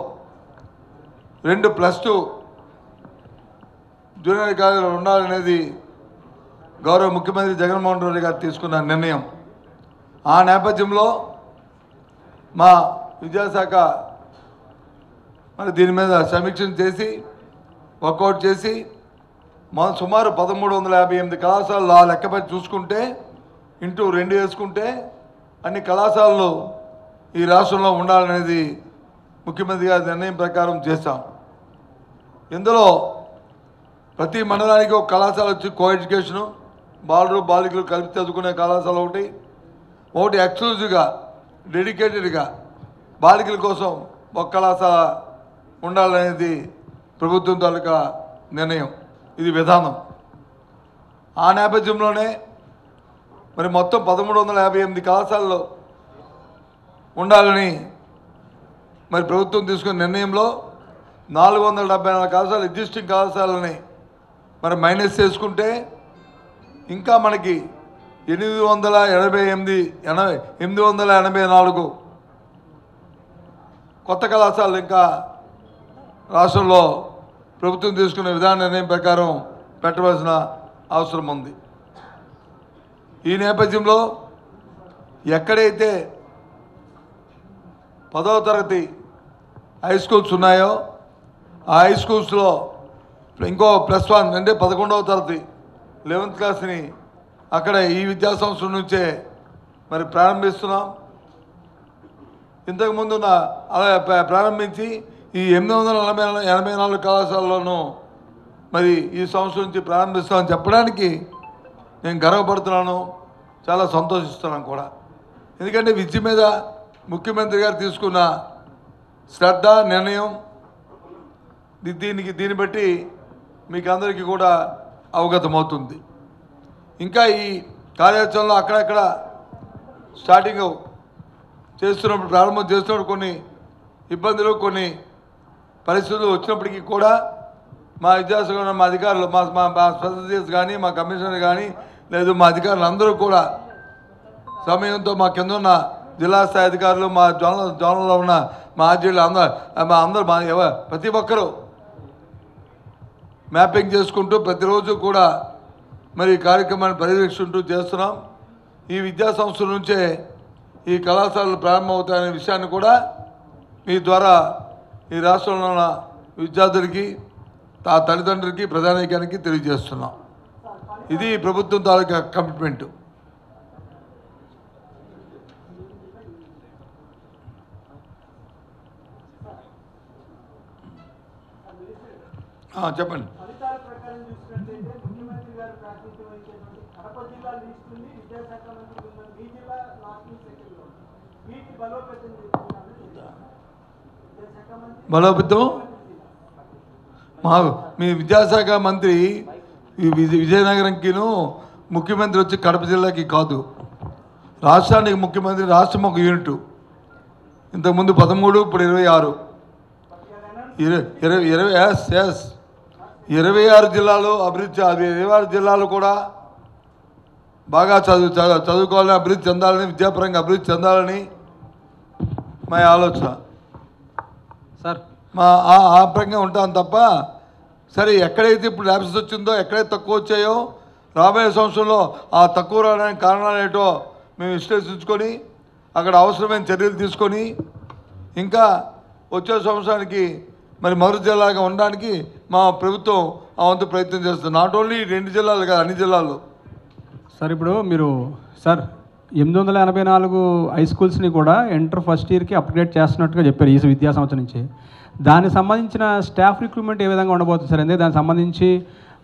2 +2 జూనియర్ కాలేజీలు ఉండాలనేది గౌరవ ముఖ్యమంత్రి జగన్మోహన్ రెడ్డి గారు తీసుకున్న నిర్ణయం. ఆ నేపథ్యంలో మా విద్యాశాఖ మరి దీని మీద సమీక్షను చేసి వర్కౌట్ చేసి మనం సుమారు 1358 కళాశాలలు ఆ లెక్కపట్టి చూసుకుంటే ఇంటూ 2 వేసుకుంటే అన్ని కళాశాలలు ఈ రాష్ట్రంలో ఉండాలనేది ముఖ్యమంత్రి గారి నిర్ణయం ప్రకారం చేశాం. ఇందులో ప్రతి మండలానికి ఒక కళాశాల వచ్చి కో ఎడ్యుకేషను, బాలురు బాలికలు కలిపి చదువుకునే కళాశాల ఒకటి ఎక్స్క్లూజివ్గా డెడికేటెడ్గా బాలికల కోసం ఒక కళాశాల ఉండాలనేది ప్రభుత్వం తాలూకా నిర్ణయం, ఇది విధానం. ఆ నేపథ్యంలోనే మరి మొత్తం 1358 కళాశాలలు ఉండాలని మరి ప్రభుత్వం తీసుకున్న నిర్ణయంలో 474 కళాశాలలు ఎగ్జిస్టింగ్ కళాశాలని మరి మైనస్ చేసుకుంటే ఇంకా మనకి 884 కొత్త కళాశాలలు ఇంకా రాష్ట్రంలో ప్రభుత్వం తీసుకున్న విధాన నిర్ణయం ప్రకారం పెట్టవలసిన అవసరం ఉంది. ఈ నేపథ్యంలో ఎక్కడైతే 10వ తరగతి హై స్కూల్స్ ఉన్నాయో ఆ హై స్కూల్స్లో ఇంకో +1 అంటే 11వ తరగతి 11th క్లాస్ని అక్కడ ఈ విద్యా సంవత్సరం నుంచే మరి ప్రారంభిస్తున్నాం. ఇంతకుముందు అలా ప్రారంభించి ఈ 884 కళాశాలలోనూ మరి ఈ సంవత్సరం నుంచి ప్రారంభిస్తామని చెప్పడానికి నేను గర్వపడుతున్నాను, చాలా సంతోషిస్తున్నాను కూడా. ఎందుకంటే విద్య మీద ముఖ్యమంత్రి గారు తీసుకున్న శ్రద్ధ నిర్ణయం దీన్ని బట్టి మీకు అందరికీ కూడా అవగతమవుతుంది. ఇంకా ఈ కార్యాచరణలో అక్కడక్కడ స్టార్టింగ్ చేస్తున్నప్పుడు ప్రారంభం చేస్తున్నప్పుడు కొన్ని ఇబ్బందులు కొన్ని పరిస్థితులు వచ్చినప్పటికీ కూడా మా విద్యాశాఖ మా అధికారులు మా స్పెషలిస్ట్ కానీ మా కమిషనర్ కానీ లేదు మా అధికారులు అందరూ కూడా సమయంతో మా కింద ఉన్న జిల్లా స్థాయి అధికారులు మా జోన్లలో ఉన్న మా ఆర్జీలు అందరూ ప్రతి ఒక్కరూ మ్యాపింగ్ చేసుకుంటూ ప్రతిరోజు కూడా మరి ఈ కార్యక్రమాన్ని పర్యవేక్షింటూ చేస్తున్నాం. ఈ విద్యా సంస్థల నుంచే ఈ కళాశాలలు ప్రారంభమవుతాయనే విషయాన్ని కూడా మీ ద్వారా ఈ రాష్ట్రంలో ఉన్న విద్యార్థులకి ఆ తల్లిదండ్రులకి ప్రధానికానికి తెలియజేస్తున్నాం. ఇది ప్రభుత్వం తాలూకా కమిట్మెంట్. చెప్పండి. బలోపేతం మీ విద్యాశాఖ మంత్రి విజయనగరంకిను ముఖ్యమంత్రి వచ్చి కడప జిల్లాకి కాదు, రాష్ట్రానికి ముఖ్యమంత్రి, రాష్ట్రం ఒక యూనిట్. ఇంతకుముందు 13, ఇప్పుడు 26. 26 జిల్లాలు అభివృద్ధి, 26 జిల్లాలు కూడా బాగా చదువుకోవాలని, అభివృద్ధి చెందాలని, విద్యాపరంగా అభివృద్ధి చెందాలని మా ఆలోచన. సార్ మా ఆ పరంగా ఉంటాను తప్ప సరే ఎక్కడైతే ఇప్పుడు ల్యాబ్సెస్ వచ్చిందో, ఎక్కడైతే తక్కువ వచ్చాయో రాబోయే సంవత్సరంలో ఆ తక్కువ రావడానికి కారణాలు ఏంటో మేము విశ్లేషించుకొని అక్కడ అవసరమైన చర్యలు తీసుకొని ఇంకా వచ్చే సంవత్సరానికి మరి మరో జిల్లాగా ఉండడానికి మా ప్రభుత్వం ఆ వంతు ప్రయత్నం చేస్తుంది. నాట్ ఓన్లీ 2 జిల్లాలు కాదు, అన్ని జిల్లాల్లో. సార్ ఇప్పుడు మీరు 884 హై స్కూల్స్ని కూడా ఇంటర్ ఫస్ట్ ఇయర్కి అప్గ్రేడ్ చేస్తున్నట్టుగా చెప్పారు ఈ విద్యా సంవత్సరం నుంచి. దానికి సంబంధించిన స్టాఫ్ రిక్రూట్మెంట్ ఏ విధంగా ఉండబోతుంది సార్? ఎందుకంటే దానికి సంబంధించి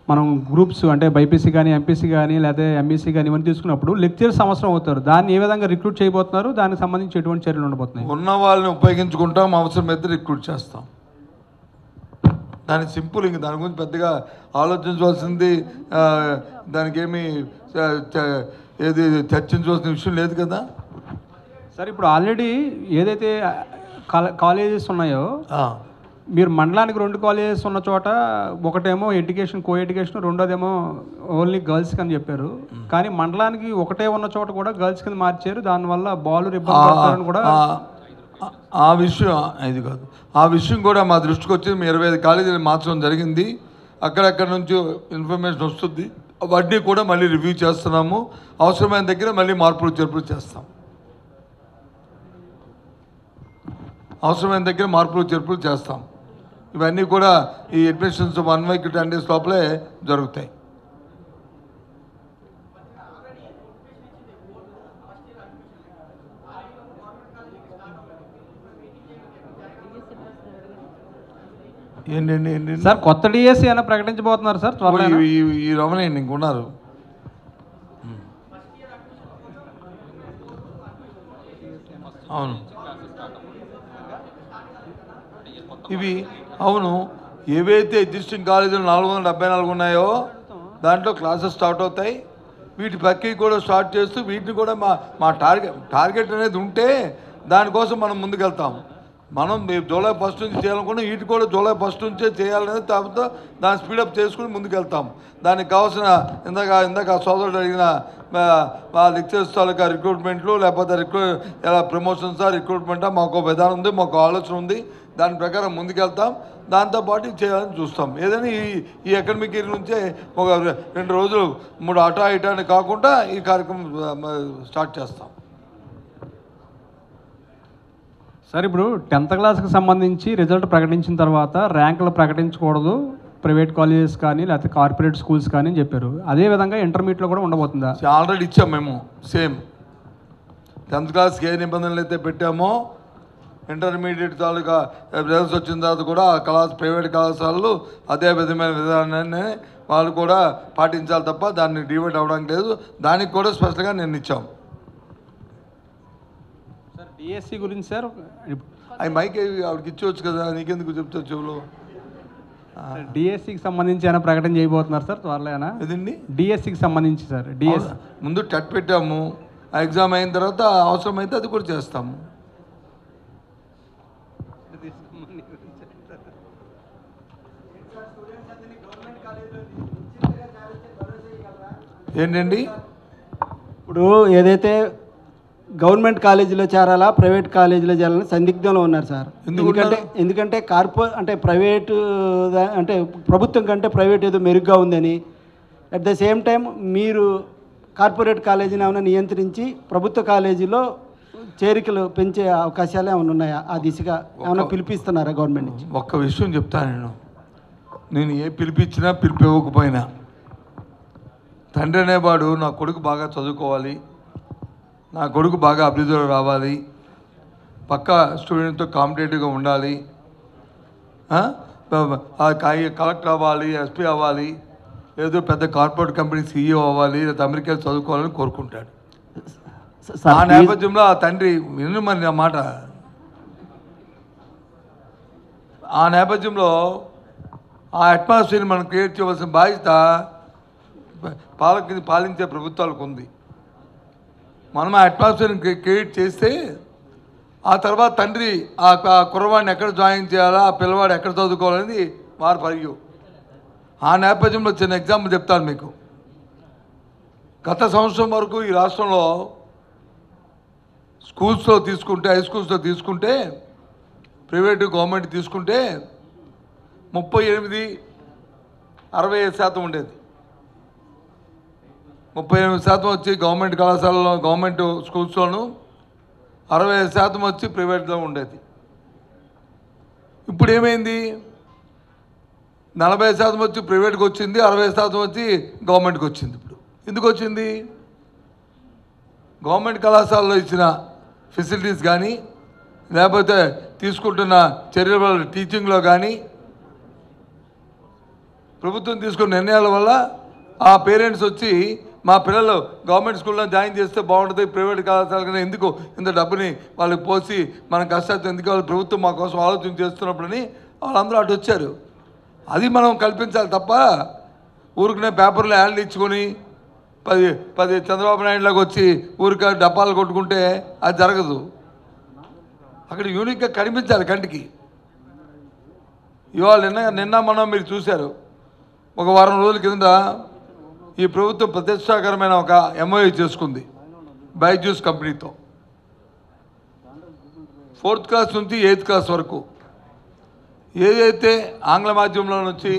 మనం గ్రూప్స్ అంటే బైపీసీ కానీ, ఎంపీసీ కానీ, లేదా ఎంఈసీ కానీ ఇవన్నీ తీసుకున్నప్పుడు లెక్చర్స్ అవసరం అవుతారు. దాన్ని ఏ విధంగా రిక్రూట్ చేయబోతున్నారు? దానికి సంబంధించి ఎటువంటి చర్యలు ఉండబోతున్నాయి? ఉన్న వాళ్ళని ఉపయోగించుకుంటాం, అవసరమైతే రిక్రూట్ చేస్తాం. దాని సింపుల్, ఇంక దాని గురించి పెద్దగా ఆలోచించవలసింది దానికి ఏమి ఏది చర్చించవలసిన విషయం లేదు కదా సార్. ఇప్పుడు ఆల్రెడీ ఏదైతే కాలేజెస్ ఉన్నాయో మీరు మండలానికి 2 కాలేజెస్ ఉన్న చోట ఒకటేమో ఎడ్యుకేషన్ కో ఎడ్యుకేషన్, రెండోదేమో ఓన్లీ గర్ల్స్కి అని చెప్పారు. కానీ మండలానికి ఒకటే ఉన్న చోట కూడా గర్ల్స్ కింద మార్చారు. దానివల్ల బాలురు ఇబ్బంది పడతారని కూడా ఆ విషయం ఇది కాదు. ఆ విషయం కూడా మా దృష్టికి వచ్చి 25 కాలేజీలు మార్చడం జరిగింది. అక్కడక్కడ నుంచి ఇన్ఫర్మేషన్ వస్తుంది. అవన్నీ కూడా మళ్ళీ రివ్యూ చేస్తున్నాము. అవసరమైన దగ్గర మళ్ళీ మార్పులు చేర్పులు చేస్తాం. అవసరమైన దగ్గర మార్పులు చేర్పులు చేస్తాం. ఇవన్నీ కూడా ఈ అడ్మిషన్స్ 1 week 10 days లోపలే జరుగుతాయి. ఏంటండి సార్ కొత్త డిఎస్సి అయినా ప్రకటించబోతున్నారు సార్ త్వరలో? ఈ రమణయ్య ఇంకున్నారు. అవును ఇవి అవును ఏవైతే ఎగ్జిస్టింగ్ కాలేజీలు 474 ఉన్నాయో దాంట్లో క్లాసెస్ స్టార్ట్ అవుతాయి. వీటి పక్కకి కూడా స్టార్ట్ చేస్తూ వీటిని కూడా మా టార్గెట్ అనేది ఉంటే దానికోసం మనం ముందుకెళ్తాం. మనం జూలై 1 నుంచి చేయాలనుకున్నా వీటి కూడా జూలై 1 నుంచే చేయాలనేది తర్వాత దాన్ని స్పీడప్ చేసుకుని ముందుకెళ్తాం. దానికి కావాల్సిన ఇందాక సోదరుడు అడిగిన లెక్చర్స్ తాలూకా రిక్రూట్మెంట్లు లేకపోతే ఎలా ప్రమోషన్సా రిక్రూట్మెంటా మాకు విధానం ఉంది, మాకు ఆలోచన ఉంది. దాని ప్రకారం ముందుకెళ్తాం. దాంతోపాటు చేయాలని చూస్తాం. ఏదైనా ఈ అకాడమిక్ ఇయర్ నుంచే ఒక 2 రోజులు 3 అటా ఇటా అని కాకుండా ఈ కార్యక్రమం స్టార్ట్ చేస్తాం. సార్ ఇప్పుడు 10th క్లాస్కి సంబంధించి రిజల్ట్ ప్రకటించిన తర్వాత ర్యాంకులు ప్రకటించకూడదు ప్రైవేట్ కాలేజెస్ కానీ లేకపోతే కార్పొరేట్ స్కూల్స్ కానీ అని చెప్పారు. అదేవిధంగా ఇంటర్మీడియట్లో కూడా ఉండబోతుందా? ఆల్రెడీ ఇచ్చాం మేము. సేమ్ 10th క్లాస్కి ఏ నిబంధనలు అయితే పెట్టామో ఇంటర్మీడియట్ తాలూకా రిజల్ట్స్ వచ్చిన తర్వాత కూడా ప్రైవేట్ కళాశాలలు అదే విధమైన విధానాన్ని వాళ్ళు కూడా పాటించాలి తప్ప దాన్ని డివైడ్ అవ్వడానికి లేదు. దానికి కూడా స్పెషల్గా నేను ఇచ్చాం. సార్ డిఎస్సి గురించి సార్ అవి మైక్ ఆవిడకి ఇచ్చవచ్చు కదా, నీకెందుకు చెప్తావు చెవులో? డిఎస్సికి సంబంధించి ఏమైనా ప్రకటన చేయబోతున్నారు సార్ త్వరలో? ఏదండి డిఎస్సికి సంబంధించి సార్? డిఎస్ ముందు టెట్ పెట్టాము. ఆ ఎగ్జామ్ అయిన తర్వాత అవసరమైతే అది కూడా చేస్తాము. ఏంటండి ఇప్పుడు ఏదైతే గవర్నమెంట్ కాలేజీలో చేరాలా ప్రైవేట్ కాలేజీలో చేరాలని సందిగ్ధంలో ఉన్నారు సార్. ఎందుకంటే ప్రైవేటు అంటే ప్రభుత్వం కంటే ప్రైవేట్ ఏదో మెరుగ్గా ఉందని, అట్ ద సేమ్ టైం మీరు కార్పొరేట్ కాలేజీని ఏమైనా నియంత్రించి ప్రభుత్వ కాలేజీలో చేరికలు పెంచే అవకాశాలు ఏమైనా ఉన్నాయా? ఆ దిశగా ఏమైనా పిలిపిస్తున్నారా గవర్నమెంట్ నుంచి? ఒక్క విషయం చెప్తాను. నేను ఏ పిలిపించినా పిలిపివ్వకపోయినా తండ్రి అనేవాడు నా కొడుకు బాగా చదువుకోవాలి, నా కొడుకు బాగా అభివృద్ధిలో రావాలి, పక్క స్టూడెంట్తో కాంపిటేటివ్గా ఉండాలి, కలెక్టర్ అవ్వాలి, ఎస్పీ అవ్వాలి, ఏదో పెద్ద కార్పొరేట్ కంపెనీ సీఈఓ అవ్వాలి, లేదా అమెరికాలో చదువుకోవాలని కోరుకుంటాడు. ఆ నేపథ్యంలో ఆ తండ్రి విను మరి నా మాట. ఆ నేపథ్యంలో ఆ అట్మాస్ఫియర్ మనం క్రియేట్ చేయవలసిన బాధ్యత పాలించే ప్రభుత్వాలకు ఉంది. మనం ఆ అట్మాస్ఫియర్ని క్రియేట్ చేస్తే ఆ తర్వాత తండ్రి ఆ కుర్రవాడిని ఎక్కడ జాయిన్ చేయాలా, ఆ పిల్లవాడు ఎక్కడ చదువుకోవాలనేది వారి పరిగు. ఆ నేపథ్యంలో చిన్న ఎగ్జాంపుల్ చెప్తాను మీకు. గత సంవత్సరం వరకు ఈ రాష్ట్రంలో స్కూల్స్లో తీసుకుంటే, హై స్కూల్స్లో తీసుకుంటే, ప్రైవేటు గవర్నమెంట్ తీసుకుంటే 68-65% ఉండేది. 38% వచ్చి గవర్నమెంట్ కళాశాలలో గవర్నమెంట్ స్కూల్స్లోను, 65% వచ్చి ప్రైవేట్లో ఉండేది. ఇప్పుడు ఏమైంది? 40% వచ్చి ప్రైవేట్కి వచ్చింది, 60% వచ్చి గవర్నమెంట్కి వచ్చింది. ఇప్పుడు ఎందుకు వచ్చింది? గవర్నమెంట్ కళాశాలలో ఇచ్చిన ఫెసిలిటీస్ కానీ లేకపోతే తీసుకుంటున్న చర్యల టీచింగ్లో కానీ ప్రభుత్వం తీసుకున్న నిర్ణయాల వల్ల ఆ పేరెంట్స్ వచ్చి మా పిల్లలు గవర్నమెంట్ స్కూల్లో జాయిన్ చేస్తే బాగుంటుంది, ప్రైవేట్ కళాశాల కన్నా ఎందుకు ఇంత డబ్బుని వాళ్ళకి పోసి మన కష్టాలు ఎందుకు, వాళ్ళు ప్రభుత్వం మా కోసం ఆలోచన చేస్తున్నప్పుడని వాళ్ళందరూ అటు వచ్చారు. అది మనం కల్పించాలి తప్ప ఊరికనే పేపర్లో యాడ్లు ఇచ్చుకొని 10 చంద్రబాబు నాయుడులాగా వచ్చి ఊరిక డబ్బాలు కొట్టుకుంటే అది జరగదు. అక్కడ యూనిక్గా కనిపించాలి కంటికి. ఇవాళ నిన్న మనం మీరు చూశారు, ఒక వారం రోజుల కింద ఈ ప్రభుత్వం ప్రతిష్టాకరమైన ఒక ఎంఓయూ చేసుకుంది బైజూస్ కంపెనీతో. 4th క్లాస్ నుంచి 8th క్లాస్ వరకు ఏదైతే ఆంగ్ల మాధ్యమంలో నుంచి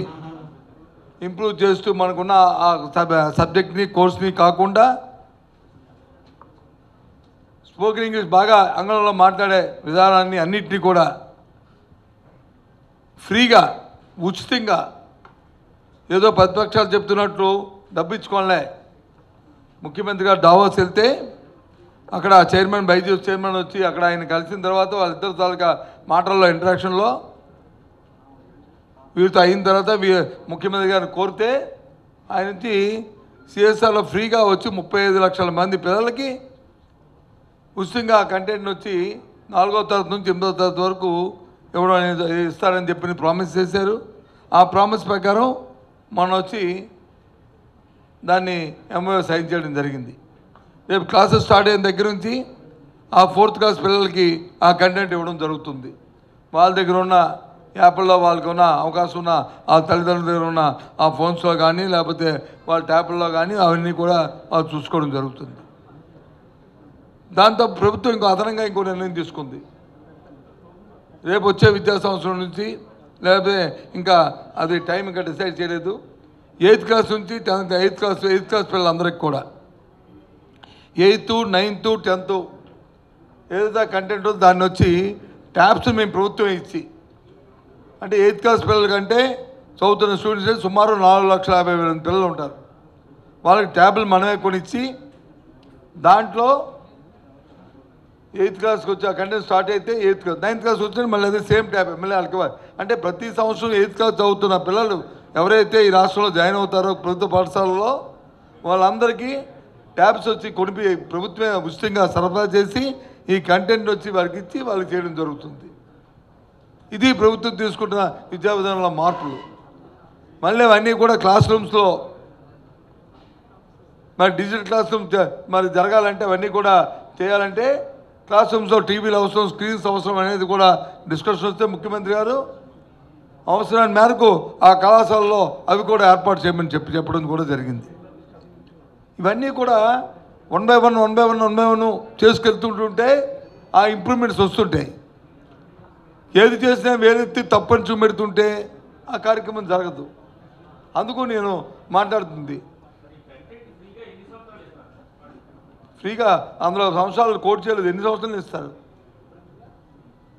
ఇంప్రూవ్ చేస్తూ మనకున్న ఆ సబ్జెక్ట్ని కోర్స్ని కాకుండా స్పోకెన్ ఇంగ్లీష్ బాగా ఆంగ్లంలో మాట్లాడే విధానాన్ని అన్నింటినీ కూడా ఫ్రీగా ఉచితంగా ఏదో ప్రతిపక్షాలు చెప్తున్నట్లు డబ్బు ఇచ్చుకోలే. ముఖ్యమంత్రి గారు డావోస్ వెళ్తే అక్కడ చైర్మన్ బైజూస్ చైర్మన్ వచ్చి అక్కడ ఆయన కలిసిన తర్వాత వాళ్ళిద్దరు తాలూకా మాటల్లో ఇంటరాక్షన్లో వీరితో అయిన తర్వాత ముఖ్యమంత్రి గారిని కోరితే ఆయన నుంచి సిఎస్ఆర్లో ఫ్రీగా వచ్చి 35 లక్షల మంది పిల్లలకి ఉచితంగా కంటెంట్ వచ్చి 4వ తరగతి నుంచి 8వ తరగతి వరకు ఇవ్వడం ఇస్తారని చెప్పి ప్రామిస్ చేశారు. ఆ ప్రామిస్ ప్రకారం మనం వచ్చి దాన్ని ఎంఓయూ సైన్ చేయడం జరిగింది. రేపు క్లాసెస్ స్టార్ట్ అయిన దగ్గర నుంచి ఆ 4th క్లాస్ పిల్లలకి ఆ కంటెంట్ ఇవ్వడం జరుగుతుంది. వాళ్ళ దగ్గర ఉన్న యాప్ల్లో వాళ్ళకి ఉన్న అవకాశం ఉన్న ఆ తల్లిదండ్రుల దగ్గర ఉన్న ఆ ఫోన్స్లో కానీ లేకపోతే వాళ్ళ ట్యాబ్ల్లో కానీ అవన్నీ కూడా వాళ్ళు చూసుకోవడం జరుగుతుంది. దాంతో ప్రభుత్వం ఇంకో నిర్ణయం తీసుకుంది. రేపు వచ్చే విద్యా సంవత్సరం నుంచి లేకపోతే ఇంకా అది టైం ఇంకా డిసైడ్ చేయలేదు. 8th క్లాస్ నుంచి 8th క్లాస్ పిల్లలందరికీ కూడా 8th, 9th, 10th ఏదైతే కంటెంట్ ఉందో దాన్ని వచ్చి ట్యాబ్స్ మేము ప్రభుత్వం ఇచ్చి, అంటే 8th క్లాస్ పిల్లల కంటే చదువుతున్న స్టూడెంట్స్ సుమారు 4,50,000 పిల్లలు ఉంటారు. వాళ్ళకి ట్యాబ్లు మనమే కొనిచ్చి దాంట్లో 8th క్లాస్కి వచ్చి ఆ కంటెంట్ స్టార్ట్ అయితే 8th క్లాస్ 9th క్లాస్ వచ్చిన మళ్ళీ అదే సేమ్ ట్యాబ్ మళ్ళీ వాళ్ళకి. అంటే ప్రతి సంవత్సరం 8th క్లాస్ చదువుతున్న పిల్లలు ఎవరైతే ఈ రాష్ట్రంలో జాయిన్ అవుతారో ప్రభుత్వ పాఠశాలలో వాళ్ళందరికీ ట్యాబ్స్ వచ్చి కొనిపి ప్రభుత్వమే ఉచితంగా సరఫరా చేసి ఈ కంటెంట్ వచ్చి వారికి ఇచ్చి వాళ్ళకి చేయడం జరుగుతుంది. ఇది ప్రభుత్వం తీసుకుంటున్న విద్యా విధానంలో మార్పులు. మళ్ళీ అవన్నీ కూడా క్లాస్ రూమ్స్లో మరి డిజిటల్ క్లాస్ రూమ్ మరి జరగాలంటే అవన్నీ కూడా చేయాలంటే క్లాస్ రూమ్స్లో టీవీలు అవసరం, స్క్రీన్స్ అవసరం అనేది కూడా డిస్కషన్ వస్తే ముఖ్యమంత్రి గారు అవసరాన్ని మేరకు ఆ కళాశాలలో అవి కూడా ఏర్పాటు చేయమని చెప్పడం కూడా జరిగింది. ఇవన్నీ కూడా 1 by 1 చేసుకెళ్తుంటుంటే ఆ ఇంప్రూవ్మెంట్స్ వస్తుంటాయి. ఏది చేసినా వేరెత్తి తప్పని చూపెడుతుంటే ఆ కార్యక్రమం జరగదు. అందుకు నేను మాట్లాడుతుంది ఫ్రీగా అందులో సంవత్సరాలు కోట్ చేయలేదు. ఎన్ని సంవత్సరాలు ఇస్తారు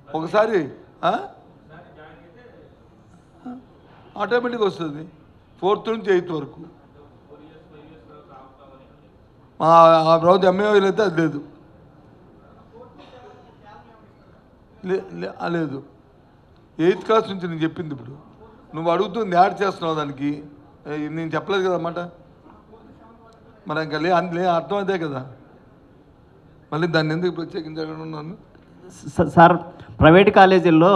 ఒకసారి ఆటోమేటిక్గా వస్తుంది 4th నుంచి 8th వరకు. ఆ రోజు ఎంఏఓలు అయితే అది లేదు లేదు 8th క్లాస్ నుంచి నేను చెప్పింది. ఇప్పుడు నువ్వు అడుగుతుంది యాడ్ చేస్తున్నావు దానికి, నేను చెప్పలేదు కదా అన్నమాట. మరి ఇంకా అర్థం అదే కదా, మళ్ళీ దాన్ని ఎందుకు ప్రత్యేకించాను. సార్, ప్రైవేట్ కాలేజీల్లో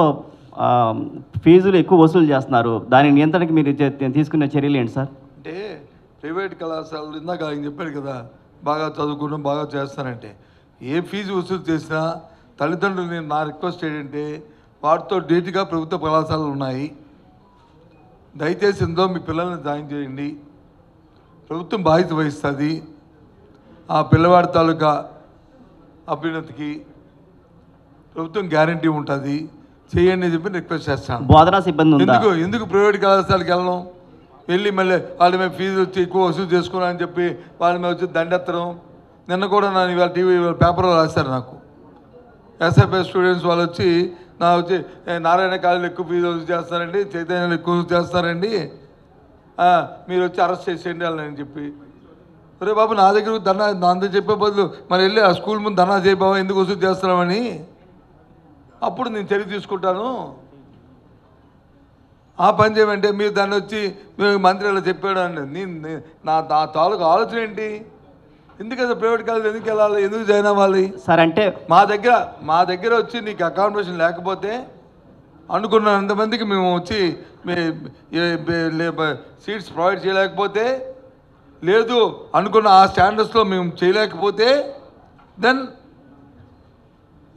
ఫీజులు ఎక్కువ వసూలు చేస్తున్నారు, దాని నియంత్రణకి మీరు తీసుకున్న చర్యలు ఏంటి సార్? అంటే ప్రైవేట్ కళాశాలలు ఇందాక ఆయన చెప్పాడు కదా, బాగా చదువుకోవడం బాగా చేస్తానంటే ఏ ఫీజు వసూలు చేసినా తల్లిదండ్రులు నేను నా రిక్వెస్ట్ ఏంటంటే వాటితో డేట్గా ప్రభుత్వ కళాశాలలు ఉన్నాయి, దయచేసి ఇందులో మీ పిల్లల్ని జాయిన్ చేయండి. ప్రభుత్వం బాధ్యత వహిస్తుంది. ఆ పిల్లవాడి తాలూకా అభ్యున్నతికి ప్రభుత్వం గ్యారంటీ ఉంటుంది, చేయండి అని చెప్పి రిక్వెస్ట్ చేస్తాను. బోధనా సిబ్బంది ఎందుకు ప్రైవేట్ కళాశాలకు వెళ్ళడం, వెళ్ళి మళ్ళీ వాళ్ళ మీద ఫీజు వచ్చి ఎక్కువ వసూలు చేసుకున్నారని చెప్పి వాళ్ళ మీద వచ్చి దండెత్తడం. నిన్న కూడా నన్ను ఇవాళ టీవీ పేపర్లో రాశారు, నాకు ఎస్ఎఫ్ఐ స్టూడెంట్స్ వాళ్ళు వచ్చి నారాయణ కాలేజీలో ఎక్కువ ఫీజు వసూలు చేస్తారండి, చైతన్యాలు ఎక్కువ వసూలు చేస్తారండి, మీరు వచ్చి అరెస్ట్ చేసేయండి వాళ్ళని చెప్పి. అరే బాబు, నా దగ్గర నా అందరూ చెప్పే బదులు మరి వెళ్ళి ఆ స్కూల్ ముందు ధర్నా చేయ బాబా ఎందుకు వసూలు చేస్తున్నామని అప్పుడు నేను చర్య తీసుకుంటాను. ఆ పని చేయమంటే మీరు దాన్ని వచ్చి మంత్రి అలా చెప్పాడు అండి. నా తాలూకు ఆలోచన ఏంటి? ఎందుకంటే ప్రైవేట్ కాలేజ్ ఎందుకు వెళ్ళాలి, ఎందుకు జాయిన్ అవ్వాలి సార్? అంటే మా దగ్గర వచ్చి నీకు అకామిడేషన్ లేకపోతే అనుకున్నంతమందికి మేము వచ్చి సీట్స్ ప్రొవైడ్ చేయలేకపోతే, లేదు అనుకున్న ఆ స్టాండర్డ్స్లో మేము చేయలేకపోతే, దెన్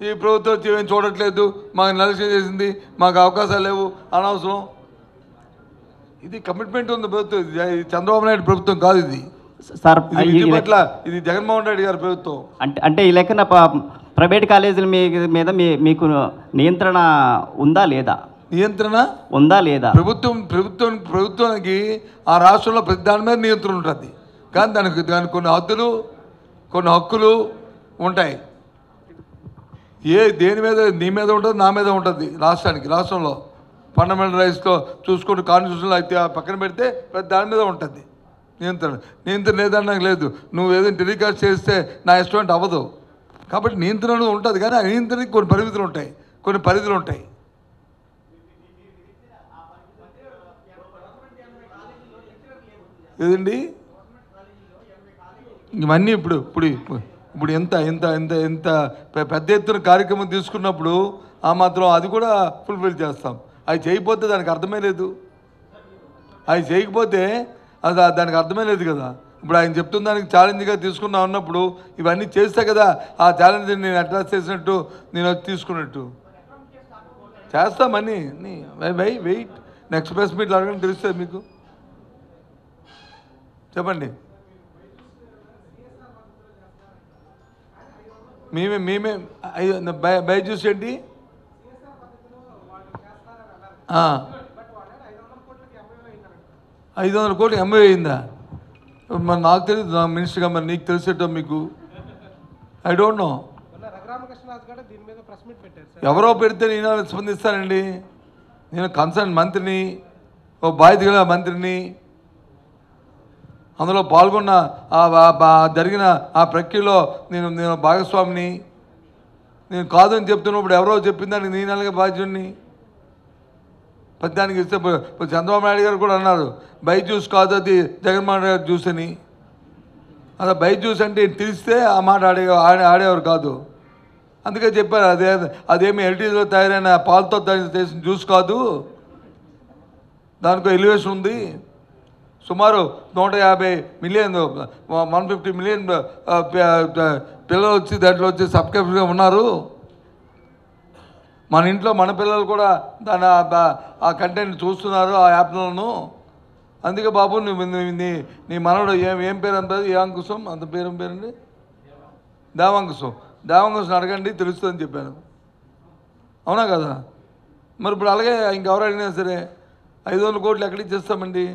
ఈ ప్రభుత్వం ఏం చూడట్లేదు, మాకు నిర్లక్ష్యం చేసింది, మాకు అవకాశాలు లేవు, అనవసరం ఇది కమిట్మెంట్ ఉంది ప్రభుత్వం, ఇది చంద్రబాబు నాయుడు ప్రభుత్వం కాదు, ఇది సార్ పట్ల ఇది జగన్మోహన్ రెడ్డి గారి ప్రభుత్వం. అంటే ఈ లెక్కన ప్రైవేట్ కాలేజీల మీద మీకు నియంత్రణ ఉందా లేదా? నియంత్రణ ఉందా లేదా? ప్రభుత్వానికి ఆ రాష్ట్రంలో ప్రతి దాని మీద నియంత్రణ ఉంటుంది, కానీ దానికి కొన్ని హక్కులు ఉంటాయి. దేని మీద, నీ మీద ఉంటుంది, నా మీద ఉంటుంది. రాష్ట్రంలో ఫండమెంటల్ రైట్స్లో చూసుకుంటూ కాన్స్టిట్యూషన్లో అయితే పక్కన పెడితే ప్రతి దాని మీద ఉంటుంది నియంత్రణ లేదని నాకు లేదు. నువ్వు ఏదైనా టెలికాస్ట్ చేస్తే నా ఇష్టం అవ్వదు, కాబట్టి నియంత్రణ ఉంటుంది. కానీ ఆ నియంత్రణకి కొన్ని పరిమితులు ఉంటాయి, కొన్ని పరిధులు ఉంటాయి. ఏదండి ఇవన్నీ ఇప్పుడు ఎంత ఎంత ఎంత ఎంత పెద్ద ఎత్తున కార్యక్రమం తీసుకున్నప్పుడు ఆ మాత్రం అది కూడా ఫుల్ఫిల్ చేస్తాం. అది చేయకపోతే దానికి అర్థమే లేదు, అది చేయకపోతే దానికి అర్థమే లేదు కదా. ఇప్పుడు ఆయన చెప్తున్న దానికి ఛాలెంజ్గా తీసుకున్నా ఉన్నప్పుడు ఇవన్నీ చేస్తే కదా ఆ ఛాలెంజ్ నేను అడ్రస్ చేసినట్టు, నేను తీసుకున్నట్టు చేస్తామని. వెయిట్ నెక్స్ట్ ప్రెస్ మీట్లు అడగని తెలుస్తుంది మీకు. చెప్పండి. మేమే బైజూస్ ఏంటి 500 కోట్లు ఎంఐ అయిందా? మరి నాకు తెలియదు, నా మినిస్టర్గా. మరి నీకు తెలిసేటో మీకు ఐ డోంట్ నో. ఎవరో పెడితే నేను స్పందిస్తానండి. నేను కన్సర్న్ మంత్రిని, ఓ బాధ్యత గల మంత్రిని, అందులో పాల్గొన్న జరిగిన ఆ ప్రక్రియలో నేను భాగస్వామిని. నేను కాదని చెప్తున్నప్పుడు ఎవరో చెప్పిన దానికి నేను అలాగే బాధ్యుడిని. పద్యానికి ఇస్తే చంద్రబాబు నాయుడు గారు కూడా అన్నారు బైజూస్ కాదు అది జగన్మోహన్ రెడ్డి జ్యూస్ అని. అలా బైజూస్ అంటే తెలిస్తే ఆ మాట ఆడేవారు కాదు. అందుకే చెప్పారు అదేమి ఎల్టీలో తయారైన పాలతో చేసిన జ్యూస్ కాదు, దానికో ఎలివేషన్ ఉంది. సుమారు 150 మిలియన్ 150 మిలియన్ పిల్లలు వచ్చి దాంట్లో వచ్చి సబ్స్క్రైబర్గా ఉన్నారు. మన ఇంట్లో మన పిల్లలు కూడా దాని ఆ కంటెంట్ చూస్తున్నారు ఆ యాప్లను. అందుకే బాబు నీ మనవడు ఏం పేరు అంతది, ఏ అంకుశం అంత పేరండి, దేవాంకుశం అడగండి తెలుస్తుందని చెప్పాను. అవునా కదా? మరి ఇప్పుడు అలాగే ఇంకెవరు అడిగినా సరే 500 కోట్లు ఎక్కడికి చేస్తామండి?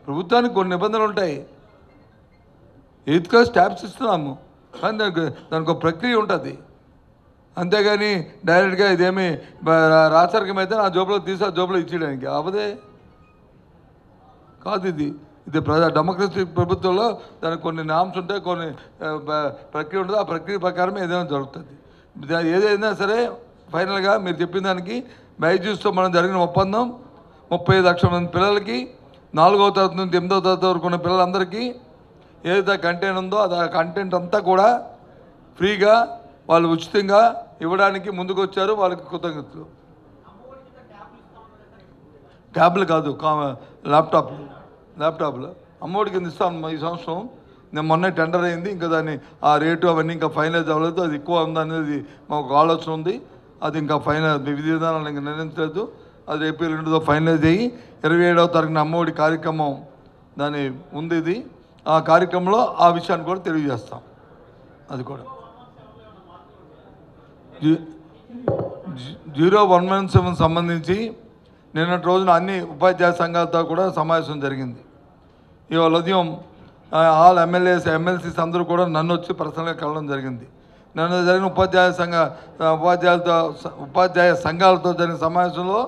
ప్రభుత్వానికి కొన్ని నిబంధనలు ఉంటాయి. 8th క్లాస్ ట్యాబ్స్ ఇస్తున్నాము, కానీ దానికి ఒక ప్రక్రియ ఉంటుంది. అంతేగాని డైరెక్ట్గా ఇదేమి రాచరికం అయితే నా జోబులో తీసి ఆ జోబులో ఇచ్చేయడానికి అవదే కాదు. ఇది డెమోక్రసీ ప్రభుత్వంలో దానికి కొన్ని నామ్స్ ఉంటాయి, కొన్ని ప్రక్రియ ఉంటుంది. ఆ ప్రక్రియ ప్రకారం ఏదైనా జరుగుతుంది. ఏదైనా సరే ఫైనల్గా మీరు చెప్పిన దానికి బైజూస్తో మనం జరిగిన ఒప్పందం 35 లక్షల మంది పిల్లలకి 4వ తరగతి నుంచి 8వ తరగతి వరకు ఉన్న పిల్లలందరికీ ఏదైతే కంటెంట్ ఉందో ఆ కంటెంట్ అంతా కూడా ఫ్రీగా వాళ్ళు ఉచితంగా ఇవ్వడానికి ముందుకు వచ్చారు. వాళ్ళకి కృతజ్ఞతలు. ట్యాబ్లు కాదు, ల్యాప్టాప్లు అమ్మఒడి కింద ఇస్తాం ఈ సంవత్సరం. నేను మొన్నే టెండర్ అయింది, ఇంకా దాన్ని ఆ రేటు అవన్నీ ఇంకా ఫైనలైజ్ అవ్వలేదు. అది ఎక్కువ ఉందనేది మాకు ఆలోచన ఉంది. అది ఇంకా విధి విధానాలు ఇంకా నిర్ణయించలేదు. అది ఏప్రిల్ 2తో ఫైనలైజ్ అయ్యి 27వ తారీఖున అమ్మఒడి కార్యక్రమం దాని ఉంది. ఇది ఆ కార్యక్రమంలో ఆ విషయాన్ని కూడా తెలియజేస్తాం. అది కూడా 0117 సంబంధించి నిన్నటి రోజున అన్ని ఉపాధ్యాయ సంఘాలతో కూడా సమావేశం జరిగింది. ఇవాళ ఉదయం ఆల్ ఎమ్మెల్సీస్ అందరూ కూడా నన్ను వచ్చి పర్సనల్గా కలవడం జరిగింది. నిన్న జరిగిన ఉపాధ్యాయ సంఘాలతో జరిగిన సమావేశంలో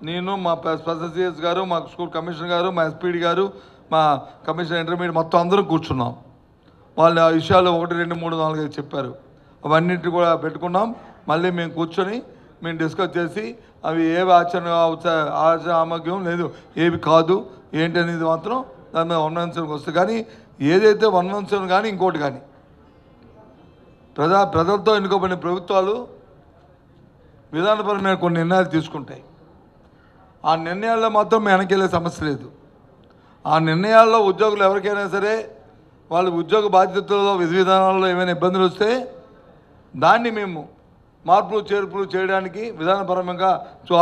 నేను, మా స్పెషల్ సిఎస్ గారు, మా స్కూల్ కమిషనర్ గారు, మా ఎస్పీడీ గారు, మా కమిషనర్ ఇంటర్మీడియట్ మొత్తం అందరూ కూర్చున్నాం. వాళ్ళు ఆ విషయాలు 1, 2, 3, 4 చెప్పారు. అవన్నింటినీ కూడా పెట్టుకున్నాం. మళ్ళీ మేము కూర్చొని మేము డిస్కస్ చేసి అవి ఏవి ఆమోగ్యం లేదు, ఏవి కాదు ఏంటి అనేది మాత్రం దాని మీద 117 వస్తుంది. కానీ ఏదైతే 117 కానీ ఇంకోటి కానీ ప్రజలతో ఎన్నుకోబడిన ప్రభుత్వాలు విధానపరమైన కొన్ని నిర్ణయాలు తీసుకుంటాయి. ఆ నిర్ణయాల్లో మాత్రం వెనకెళ్ళే సమస్య లేదు. ఆ నిర్ణయాల్లో ఉద్యోగులు ఎవరికైనా సరే వాళ్ళ ఉద్యోగ బాధ్యతల్లో విధి విధానాల్లో ఏమైనా ఇబ్బందులు వస్తే దాన్ని మేము మార్పులు చేర్పులు చేయడానికి విధానపరంగా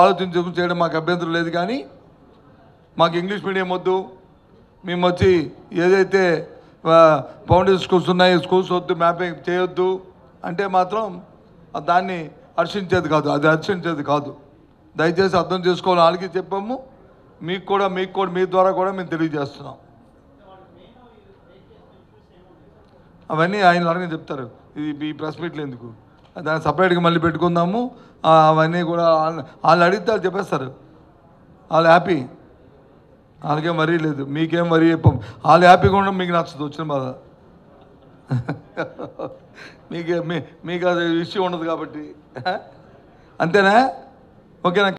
ఆలోచించి చేయడం మాకు అభ్యంతరం లేదు. కానీ మాకు ఇంగ్లీష్ మీడియం వద్దు, మేము వచ్చి ఏదైతే ఫౌండేషన్ స్కూల్స్ ఉన్నాయి స్కూల్స్ వద్దు, మ్యాపింగ్ చేయొద్దు అంటే మాత్రం దాన్ని హర్షించేది కాదు, అది హర్షించేది కాదు. దయచేసి అర్థం చేసుకోవాలి. వాళ్ళకి చెప్పాము, మీకు కూడా మీ ద్వారా కూడా మేము తెలియజేస్తున్నాం. అవన్నీ ఆయన అడగని చెప్తారు. ఇది ఈ ప్రెస్ మీట్లు ఎందుకు, దాన్ని సపరేట్గా మళ్ళీ పెట్టుకుందాము. అవన్నీ కూడా వాళ్ళు అడిగితే వాళ్ళు చెప్పేస్తారు. వాళ్ళు హ్యాపీ, వాళ్ళకేం వరీ లేదు, మీకేం వరీ చెప్పాం. వాళ్ళు హ్యాపీగా ఉండడం మీకు నచ్చదు, వచ్చిన బాధ. మీకు అది ఇష్యూ ఉండదు కాబట్టి. అంతేనా? ఓకేనా?